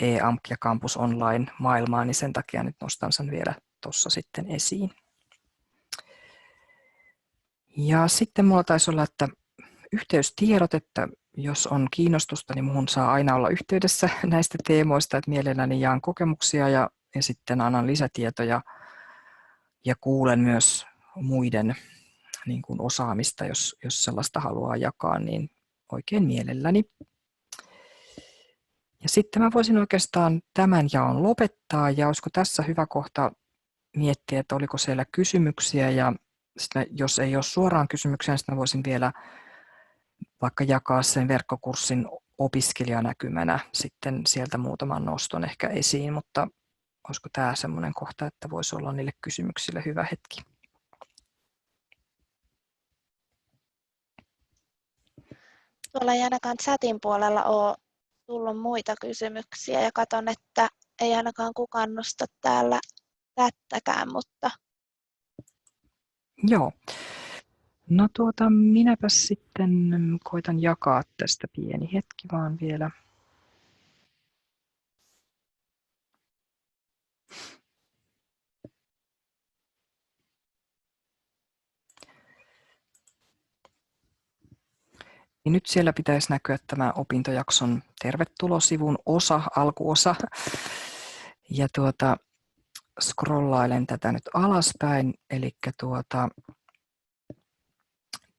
e-AMK ja Campus Online-maailmaan, niin sen takia nyt nostan sen vielä tuossa sitten esiin. Ja sitten minulla taisi olla, että yhteystiedot, että jos on kiinnostusta, niin minuun saa aina olla yhteydessä näistä teemoista, että mielelläni jaan kokemuksia ja sitten annan lisätietoja ja kuulen myös muiden niin kuin osaamista, jos sellaista haluaa jakaa, niin oikein mielelläni. Ja sitten mä voisin oikeastaan tämän jaon lopettaa ja olisiko tässä hyvä kohta miettiä, että oliko siellä kysymyksiä ja jos ei ole suoraan kysymyksiä, niin mä voisin vielä vaikka jakaa sen verkkokurssin opiskelijanäkymänä sitten sieltä muutaman noston ehkä esiin, mutta olisiko tämä semmoinen kohta, että voisi olla niille kysymyksille hyvä hetki. Tuolla ei ainakaan chatin puolella ole tullut muita kysymyksiä ja katson, että ei ainakaan kukaan nosta täällä tättäkään, mutta... Joo. No minäpäs sitten koitan jakaa tästä pieni hetki vaan vielä. Niin nyt siellä pitäisi näkyä tämä opintojakson tervetulosivun alkuosa. Ja scrollailen tätä nyt alaspäin, eli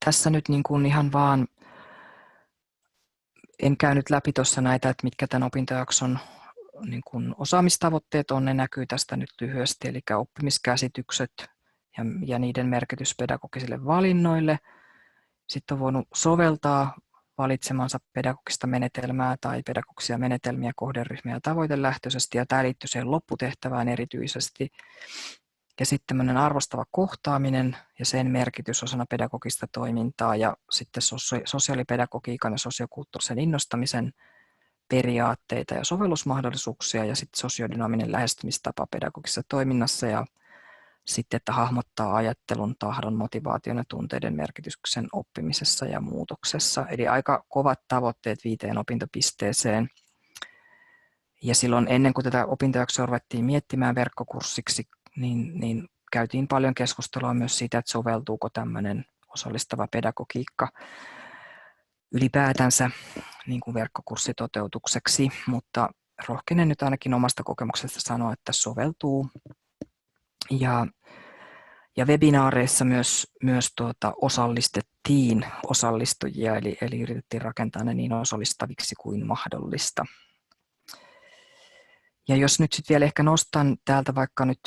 tässä nyt niin kuin ihan vaan, en käy nyt läpi tuossa näitä, että mitkä tämän opintojakson niin kuin osaamistavoitteet on, ne näkyy tästä nyt lyhyesti, eli oppimiskäsitykset ja niiden merkitys pedagogisille valinnoille. Sitten on voinut soveltaa valitsemansa pedagogista menetelmää tai pedagogisia menetelmiä, kohderyhmiä ja tavoitelähtöisesti, ja tämä liittyy siihen lopputehtävään erityisesti. Ja sitten tämmöinen arvostava kohtaaminen ja sen merkitys osana pedagogista toimintaa ja sitten sosiaalipedagogiikan ja sosiokulttuurisen innostamisen periaatteita ja sovellusmahdollisuuksia ja sitten sosiodynaaminen lähestymistapa pedagogisessa toiminnassa ja sitten, että hahmottaa ajattelun, tahdon, motivaation ja tunteiden merkityksen oppimisessa ja muutoksessa. Eli aika kovat tavoitteet 5 opintopisteeseen. Ja silloin ennen kuin tätä opintojaksoa ruvettiin miettimään verkkokurssiksi, niin käytiin paljon keskustelua myös siitä, että soveltuuko tämmöinen osallistava pedagogiikka ylipäätänsä niin kuin verkkokurssitoteutukseksi, mutta rohkenen nyt ainakin omasta kokemuksesta sanoa, että soveltuu. Ja webinaareissa myös osallistettiin osallistujia, eli yritettiin rakentaa ne niin osallistaviksi kuin mahdollista. Ja jos nyt sitten vielä ehkä nostan täältä vaikka nyt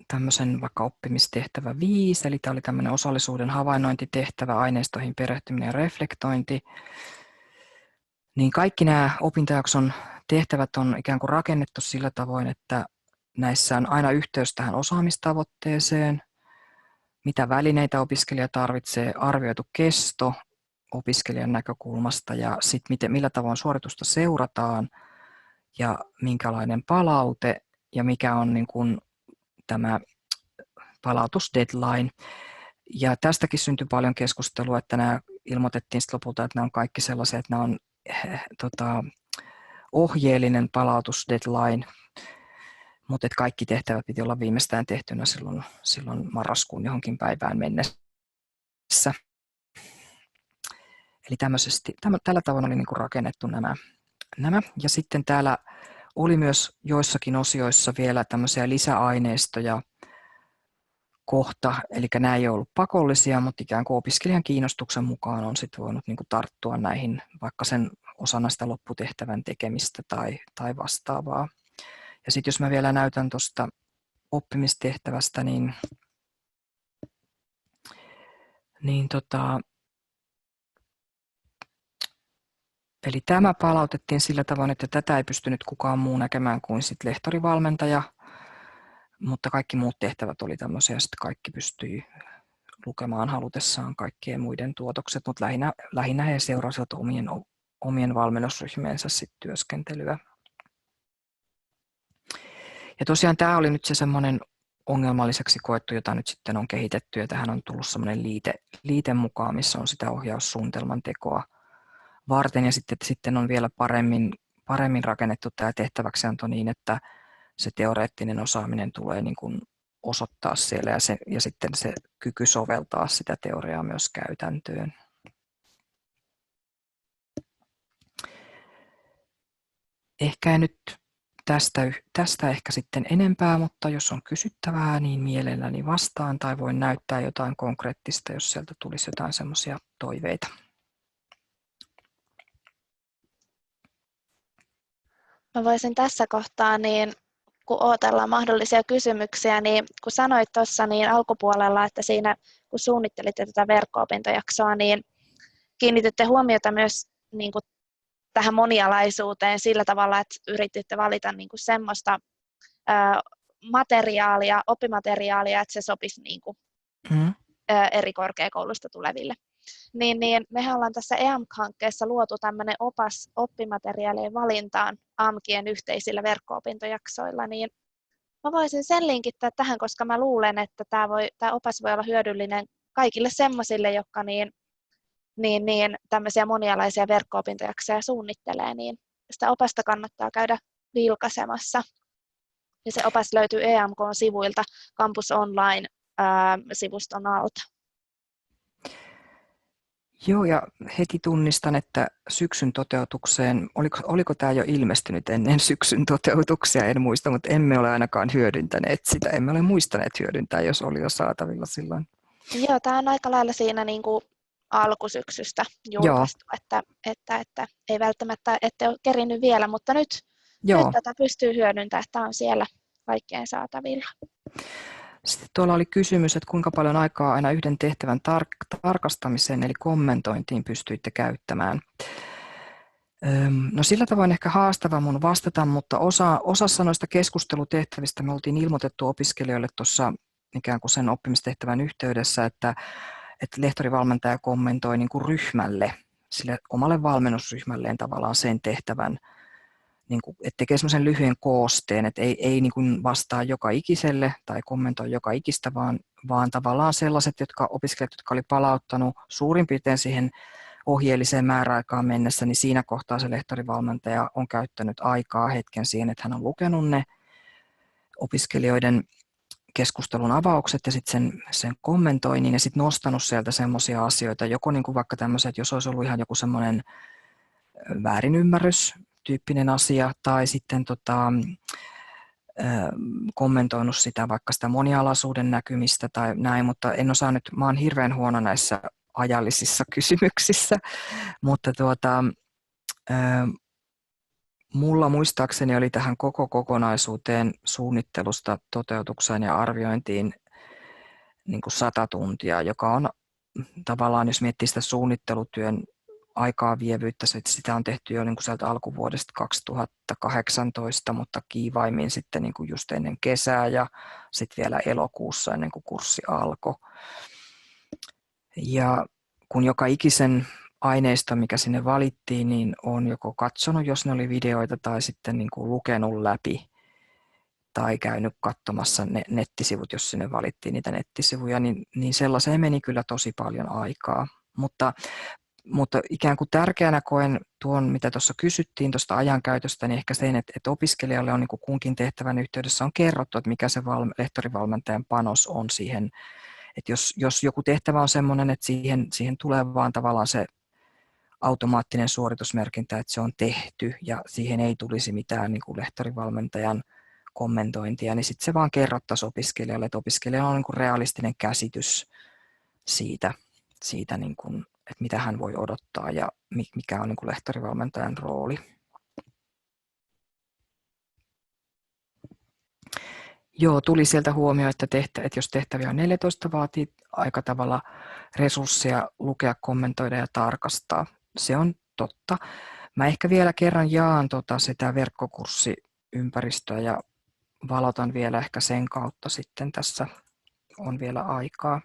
tämmöisen vaikka oppimistehtävä 5, eli tämä oli tämmöinen osallisuuden havainnointitehtävä, aineistoihin perehtyminen ja reflektointi, niin kaikki nämä opintojakson tehtävät on ikään kuin rakennettu sillä tavoin, että näissä on aina yhteys tähän osaamistavoitteeseen, mitä välineitä opiskelija tarvitsee, arvioitu kesto opiskelijan näkökulmasta ja sitten millä tavoin suoritusta seurataan ja minkälainen palaute ja mikä on niin kuin tämä palautusdeadline. Ja tästäkin syntyi paljon keskustelua, että nämä ilmoitettiin sitten lopulta, että nämä on kaikki sellaisia, että nämä on ohjeellinen palautusdeadline, mutta että kaikki tehtävät piti olla viimeistään tehtynä silloin marraskuun johonkin päivään mennessä. Eli tällä tavoin oli niin kuin rakennettu nämä. Ja sitten täällä oli myös joissakin osioissa vielä tämmöisiä lisäaineistoja kohta, eli nämä ei ole ollut pakollisia, mutta ikään kuin opiskelijan kiinnostuksen mukaan on sitten voinut niin kuin tarttua näihin vaikka sen osana sitä lopputehtävän tekemistä tai vastaavaa. Ja sitten jos mä vielä näytän tuosta oppimistehtävästä, eli tämä palautettiin sillä tavoin, että tätä ei pystynyt kukaan muu näkemään kuin sit lehtorivalmentaja, mutta kaikki muut tehtävät oli tämmöisiä, että kaikki pystyi lukemaan halutessaan kaikkien muiden tuotokset, mutta lähinnä he seurasivat omien valmennusryhmiensä sit työskentelyä. Ja tosiaan tämä oli nyt se semmoinen ongelmalliseksi koettu, jota nyt sitten on kehitetty, ja tähän on tullut semmoinen liite mukaan, missä on sitä ohjaussuunnitelman tekoa varten, ja sitten on vielä paremmin rakennettu tämä tehtäväksianto niin, että se teoreettinen osaaminen tulee niin kuin osoittaa siellä, ja sitten se kyky soveltaa sitä teoriaa myös käytäntöön. Ehkä nyt tästä ehkä sitten enempää, mutta jos on kysyttävää, niin mielelläni vastaan tai voin näyttää jotain konkreettista, jos sieltä tulisi jotain semmoisia toiveita. Mä voisin tässä kohtaa, niin kun odotellaan mahdollisia kysymyksiä, niin kun sanoit tuossa niin alkupuolella, että siinä kun suunnittelitte tätä verkko-opintojaksoa, niin kiinnititte huomiota myös niin kuin tähän monialaisuuteen sillä tavalla, että yrititte valita niin kuin semmoista materiaalia, oppimateriaalia, että se sopisi niin kuin eri korkeakoulusta tuleville. Niin mehän ollaan tässä EAMK-hankkeessa luotu tämmöinen opas oppimateriaalien valintaan AMKien yhteisillä verkko-opintojaksoilla, niin mä voisin sen linkittää tähän, koska mä luulen, että tämä opas voi olla hyödyllinen kaikille semmoisille, jotka tämmöisiä monialaisia verkko-opintojaksoja suunnittelee, niin sitä opasta kannattaa käydä vilkaisemassa. Ja se opas löytyy EAMK-sivuilta Campus Online-sivuston alta. Joo, ja heti tunnistan, että syksyn toteutukseen, oliko tämä jo ilmestynyt ennen syksyn toteutuksia, en muista, mutta emme ole ainakaan hyödyntäneet sitä. Emme ole muistaneet hyödyntää, jos oli jo saatavilla silloin. Joo, tämä on aika lailla siinä niin kuin alkusyksystä julkaistu, että ei välttämättä ette ole kerinyt vielä, mutta nyt tätä pystyy hyödyntämään, että tämä on siellä kaikkien saatavilla. Sitten tuolla oli kysymys, että kuinka paljon aikaa aina yhden tehtävän tarkastamiseen eli kommentointiin pystyitte käyttämään. No sillä tavoin ehkä haastava mun vastata, mutta osassa noista keskustelutehtävistä me oltiin ilmoitettu opiskelijoille tuossa ikään kuin sen oppimistehtävän yhteydessä, että lehtorivalmentaja kommentoi niin kuin ryhmälle, sille omalle valmennusryhmälleen tavallaan sen tehtävän, niin kuin, että tekee semmoisen lyhyen koosteen, että ei niin kuin vastaa joka ikiselle tai kommentoi joka ikistä, vaan tavallaan sellaiset opiskelijat, jotka oli palauttanut suurin piirtein siihen ohjeelliseen määräaikaan mennessä, niin siinä kohtaa se lehtorivalmentaja on käyttänyt aikaa hetken siihen, että hän on lukenut ne opiskelijoiden keskustelun avaukset ja sitten sen kommentoinnin ja sitten nostanut sieltä semmoisia asioita, joko niin kuin vaikka tämmöiset, jos olisi ollut ihan joku semmoinen väärinymmärrys tyyppinen asia, tai sitten kommentoinut sitä vaikka sitä monialaisuuden näkymistä tai näin, mutta en osaa nyt, mä oon hirveän huono näissä ajallisissa kysymyksissä, mutta mulla muistaakseni oli tähän koko kokonaisuuteen suunnittelusta toteutukseen ja arviointiin niin kuin 100 tuntia, joka on tavallaan, jos miettii sitä suunnittelutyön aikaa vievyyttä, sitä on tehty jo niin kuin sieltä alkuvuodesta 2018, mutta kiivaimmin sitten niin kuin just ennen kesää ja sitten vielä elokuussa ennen kuin kurssi alkoi. Ja kun joka ikisen aineisto, mikä sinne valittiin, niin olen joko katsonut, jos ne oli videoita, tai sitten niin kuin lukenut läpi tai käynyt katsomassa ne nettisivut, jos sinne valittiin niitä nettisivuja, niin sellaiseen meni kyllä tosi paljon aikaa. Mutta ikään kuin tärkeänä koen tuon, mitä tuossa kysyttiin tuosta ajankäytöstä, niin ehkä sen, että opiskelijalle on niin kuin kunkin tehtävän yhteydessä on kerrottu, että mikä se lehtorivalmentajan panos on siihen. Että jos joku tehtävä on sellainen, että siihen tulee vaan tavallaan se automaattinen suoritusmerkintä, että se on tehty ja siihen ei tulisi mitään niin kuin lehtorivalmentajan kommentointia, niin sitten se vaan kerrottaisiin opiskelijalle, että opiskelijalla on niin kuin realistinen käsitys siitä niin kuin, että mitä hän voi odottaa ja mikä on niin kuin lehtorivalmentajan rooli. Joo, tuli sieltä huomio, että jos tehtäviä on 14, vaatii aika tavalla resursseja lukea, kommentoida ja tarkastaa. Se on totta. Mä ehkä vielä kerran jaan sitä verkkokurssiympäristöä ja valotan vielä ehkä sen kautta sitten tässä on vielä aikaa.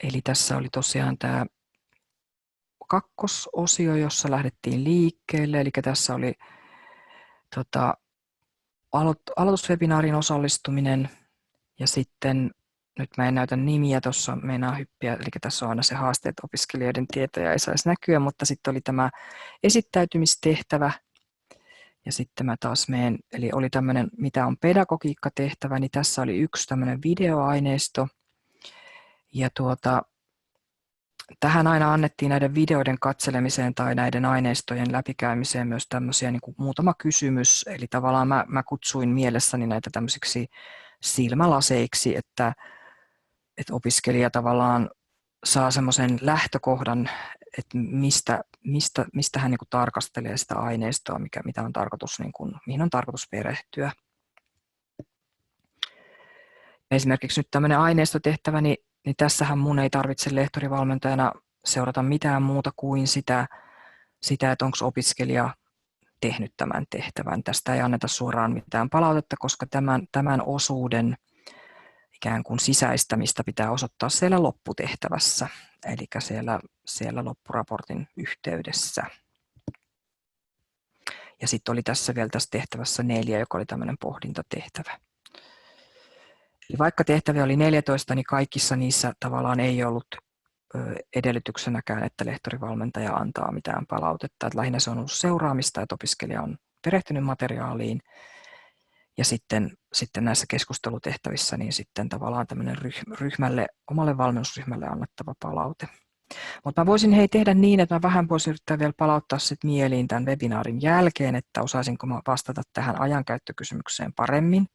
Eli tässä oli tosiaan tämä kakkososio, jossa lähdettiin liikkeelle. Eli tässä oli aloituswebinaarin osallistuminen ja sitten, nyt mä en näytä nimiä tuossa, meinaa hyppiä, eli tässä on aina se haaste, että opiskelijoiden tietoja ei saisi näkyä, mutta sitten oli tämä esittäytymistehtävä ja sitten mä taas menen, eli oli tämmöinen, mitä on pedagogiikkatehtävä, niin tässä oli yksi tämmöinen videoaineisto ja tähän aina annettiin näiden videoiden katselemiseen tai näiden aineistojen läpikäymiseen myös tämmöisiä niin kuin muutama kysymys, eli tavallaan mä kutsuin mielessäni näitä tämmöisiksi silmälaseiksi, että opiskelija tavallaan saa semmoisen lähtökohdan, että mistä hän niin kuin tarkastelee sitä aineistoa, mitä on tarkoitus, niin kuin, mihin on tarkoitus perehtyä. Esimerkiksi nyt tämmöinen aineistotehtävä, niin tässähän mun ei tarvitse lehtorivalmentajana seurata mitään muuta kuin sitä että onko opiskelija tehnyt tämän tehtävän. Tästä ei anneta suoraan mitään palautetta, koska tämän osuuden ikään kuin sisäistämistä pitää osoittaa siellä lopputehtävässä, eli siellä loppuraportin yhteydessä. Ja sitten oli tässä vielä tässä tehtävässä 4, joka oli tämmöinen pohdintatehtävä. Eli vaikka tehtäviä oli 14, niin kaikissa niissä tavallaan ei ollut edellytyksenäkään, että lehtorivalmentaja antaa mitään palautetta. Että lähinnä se on ollut seuraamista, että opiskelija on perehtynyt materiaaliin. Ja sitten näissä keskustelutehtävissä niin sitten tavallaan tämmöinen omalle valmennusryhmälle annettava palaute. Mutta mä voisin tehdä niin, että mä vähän voisin yrittää vielä palauttaa sit mieliin tämän webinaarin jälkeen, että osaisinko mä vastata tähän ajankäyttökysymykseen paremmin.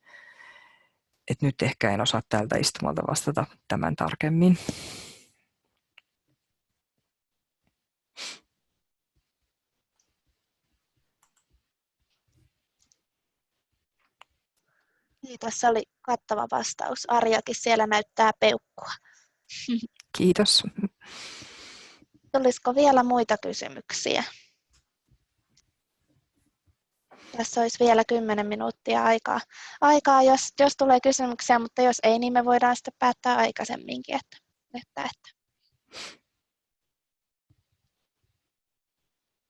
Et nyt ehkä en osaa tältä istumalta vastata tämän tarkemmin. Niin, tässä oli kattava vastaus. Arjakin siellä näyttää peukkua. Kiitos. Tulisiko vielä muita kysymyksiä? Tässä olisi vielä 10 minuuttia aikaa jos tulee kysymyksiä, mutta jos ei, niin me voidaan sitten päättää aikaisemminkin. Että.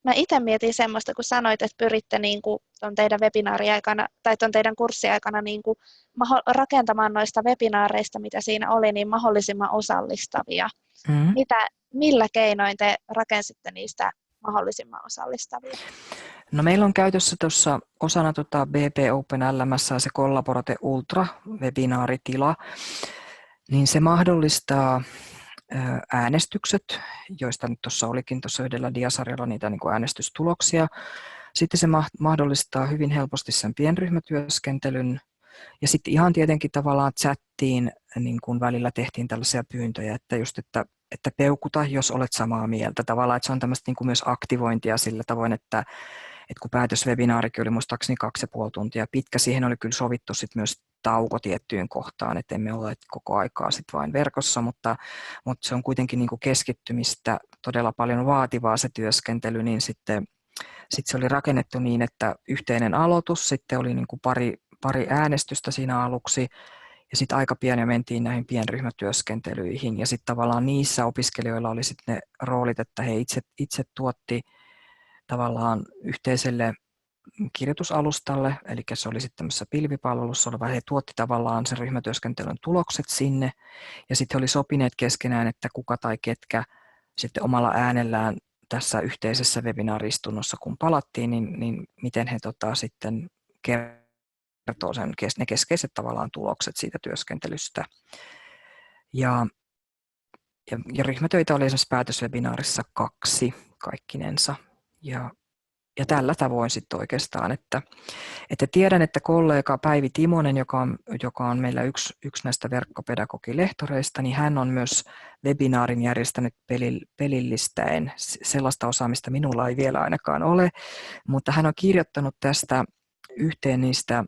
Mä itse mietin semmoista, kun sanoit, että pyritte niin kuin ton teidän webinaariaikana tai ton teidän kurssiaikana niin kuin rakentamaan noista webinaareista, mitä siinä oli, niin mahdollisimman osallistavia. Millä keinoin te rakensitte niistä mahdollisimman osallistavia? No meillä on käytössä tuossa osana BP Open LMS se Collaborate Ultra webinaaritila, niin se mahdollistaa äänestykset, joista nyt tuossa olikin tuossa yhdellä diasarjalla niitä niin kuin äänestystuloksia. Sitten se mahdollistaa hyvin helposti sen pienryhmätyöskentelyn ja sitten ihan tietenkin tavallaan chattiin niin kuin välillä tehtiin tällaisia pyyntöjä, että peukuta, jos olet samaa mieltä. Tavallaan, että se on tämmöistä niin kuin myös aktivointia sillä tavoin, että kun päätöswebinaarikin oli muistaakseni 2,5 tuntia pitkä, siihen oli kyllä sovittu sit myös tauko tiettyyn kohtaan, että emme ole koko aikaa sit vain verkossa, mutta se on kuitenkin niin kuin keskittymistä todella paljon vaativaa se työskentely, niin sitten se oli rakennettu niin, että yhteinen aloitus, sitten oli niin kuin pari äänestystä siinä aluksi, ja sitten aika pian jo mentiin näihin pienryhmätyöskentelyihin, ja sitten tavallaan niissä opiskelijoilla oli sitten ne roolit, että he itse tuotti tavallaan yhteiselle kirjoitusalustalle, eli se oli sitten tämmöisessä pilvipalvelussa oleva, he tuotti tavallaan sen ryhmätyöskentelyn tulokset sinne, ja sitten he oli sopineet keskenään, että kuka tai ketkä sitten omalla äänellään tässä yhteisessä webinaaristunnossa, kun palattiin, niin miten he sitten kertoo ne keskeiset tavallaan tulokset siitä työskentelystä. Ja ryhmätöitä oli esimerkiksi päätöswebinaarissa 2 kaikkinensa. Ja tällä tavoin sitten oikeastaan, että tiedän, että kollega Päivi Timonen, joka on meillä yksi näistä verkkopedagogilehtoreista, niin hän on myös webinaarin järjestänyt pelillistäen. Sellaista osaamista minulla ei vielä ainakaan ole, mutta hän on kirjoittanut tästä yhteen niistä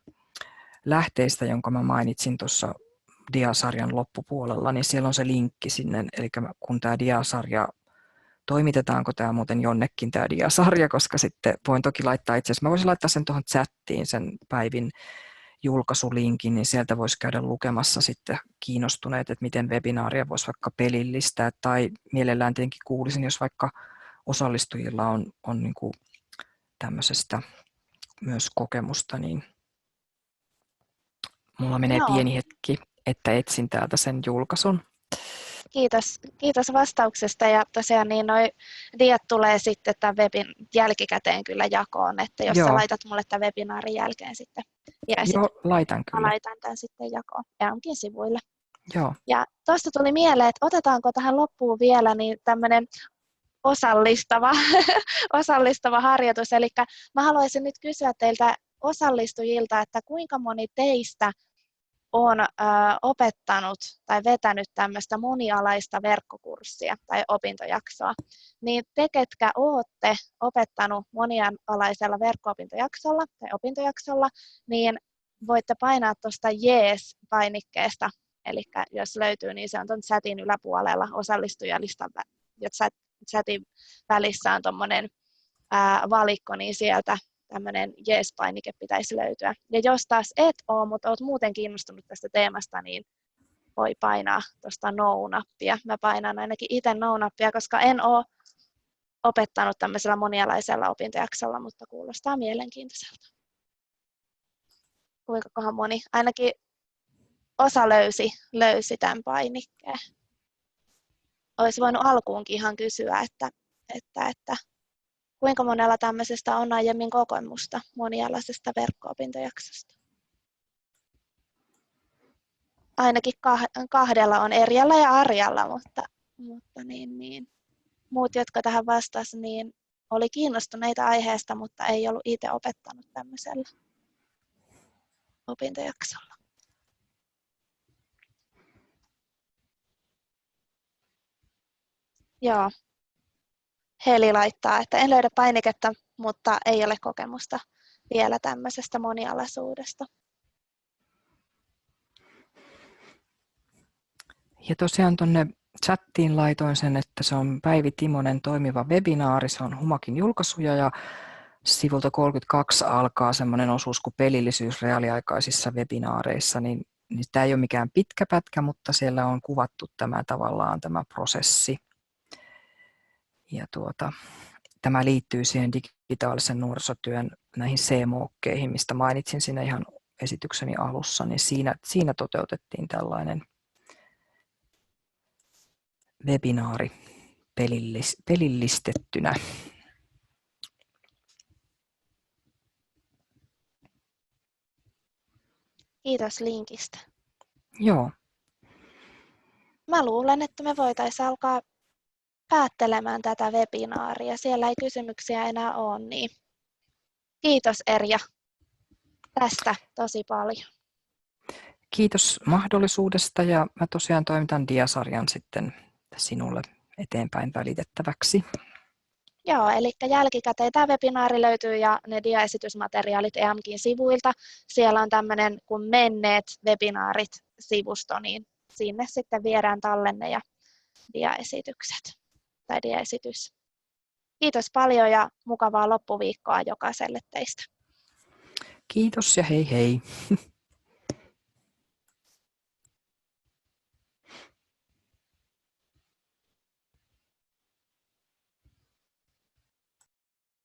lähteistä, jonka mä mainitsin tuossa diasarjan loppupuolella, niin siellä on se linkki sinne, eli kun tämä diasarja, toimitetaanko tämä muuten jonnekin tämä diasarja, koska sitten voin toki laittaa itse asiassa, mä voisin laittaa sen tuohon chattiin, sen Päivin julkaisulinkin, niin sieltä voisi käydä lukemassa sitten kiinnostuneet, että miten webinaaria voisi vaikka pelillistää, tai mielellään tietenkin kuulisin, jos vaikka osallistujilla on niin kuin tämmöisestä myös kokemusta, niin mulla menee pieni hetki, että etsin täältä sen julkaisun. Kiitos vastauksesta, ja tosiaan niin noi diat tulee sitten tämän webin jälkikäteen kyllä jakoon, että jos sä laitat mulle tämän webinaarin jälkeen sitten. Joo, laitan kyllä. Laitan tämän sitten jakoon EAMKin sivuille. Joo. Ja tuosta tuli mieleen, että otetaanko tähän loppuun vielä niin tämmöinen osallistava harjoitus, eli mä haluaisin nyt kysyä teiltä osallistujilta, että kuinka moni teistä on opettanut tai vetänyt tämmöistä monialaista verkkokurssia tai opintojaksoa, niin te, ketkä olette opettanut monialaisella verkko-opintojaksolla tai opintojaksolla, niin voitte painaa tuosta Jees-painikkeesta, eli jos löytyy, niin se on tuon chatin yläpuolella osallistujalistan, chatin välissä on tuommoinen valikko, niin sieltä tämmöinen Jees-painike pitäisi löytyä. Ja jos taas et ole, mutta olet muuten kiinnostunut tästä teemasta, niin voi painaa tuosta No-nappia. Mä painan ainakin itse No-nappia, koska en ole opettanut tämmöisellä monialaisella opintojaksolla, mutta kuulostaa mielenkiintoiselta. Kuinkakohan moni? Ainakin osa löysi tämän painikkeen. Olisi voinut alkuunkin ihan kysyä, että kuinka monella tämmöisestä on aiemmin kokemusta monialaisesta verkko-opintojaksosta? Ainakin 2 on Erjalla ja Arjalla, mutta niin. Muut, jotka tähän vastasivat, niin oli kiinnostuneita aiheesta, mutta ei ollut itse opettanut tämmöisellä opintojaksolla. Joo. Heli laittaa, että en löydä painiketta, mutta ei ole kokemusta vielä tämmöisestä monialaisuudesta. Ja tosiaan tuonne chattiin laitoin sen, että se on Päivi Timonen toimiva webinaari, se on Humakin julkaisuja ja sivulta 32 alkaa semmoinen osuus kuin pelillisyys reaaliaikaisissa webinaareissa, niin tämä ei ole mikään pitkä pätkä, mutta siellä on kuvattu tavallaan tämä prosessi. Ja tämä liittyy siihen digitaalisen nuorisotyön näihin CMOOkkeihin, mistä mainitsin siinä ihan esitykseni alussa, niin siinä toteutettiin tällainen webinaari pelillistettynä. Kiitos linkistä. Joo. Mä luulen, että me voitaisiin alkaa päättelemään tätä webinaaria. Siellä ei kysymyksiä enää ole, niin kiitos Erja tästä tosi paljon. Kiitos mahdollisuudesta ja mä tosiaan toimitan diasarjan sitten sinulle eteenpäin välitettäväksi. Joo, eli jälkikäteen tämä webinaari löytyy ja ne diaesitysmateriaalit EAMKin sivuilta. Siellä on tämmöinen kuin menneet webinaarit-sivusto, niin sinne sitten viedään tallenne ja diaesitykset tai diaesitys. Kiitos paljon ja mukavaa loppuviikkoa jokaiselle teistä. Kiitos ja hei hei.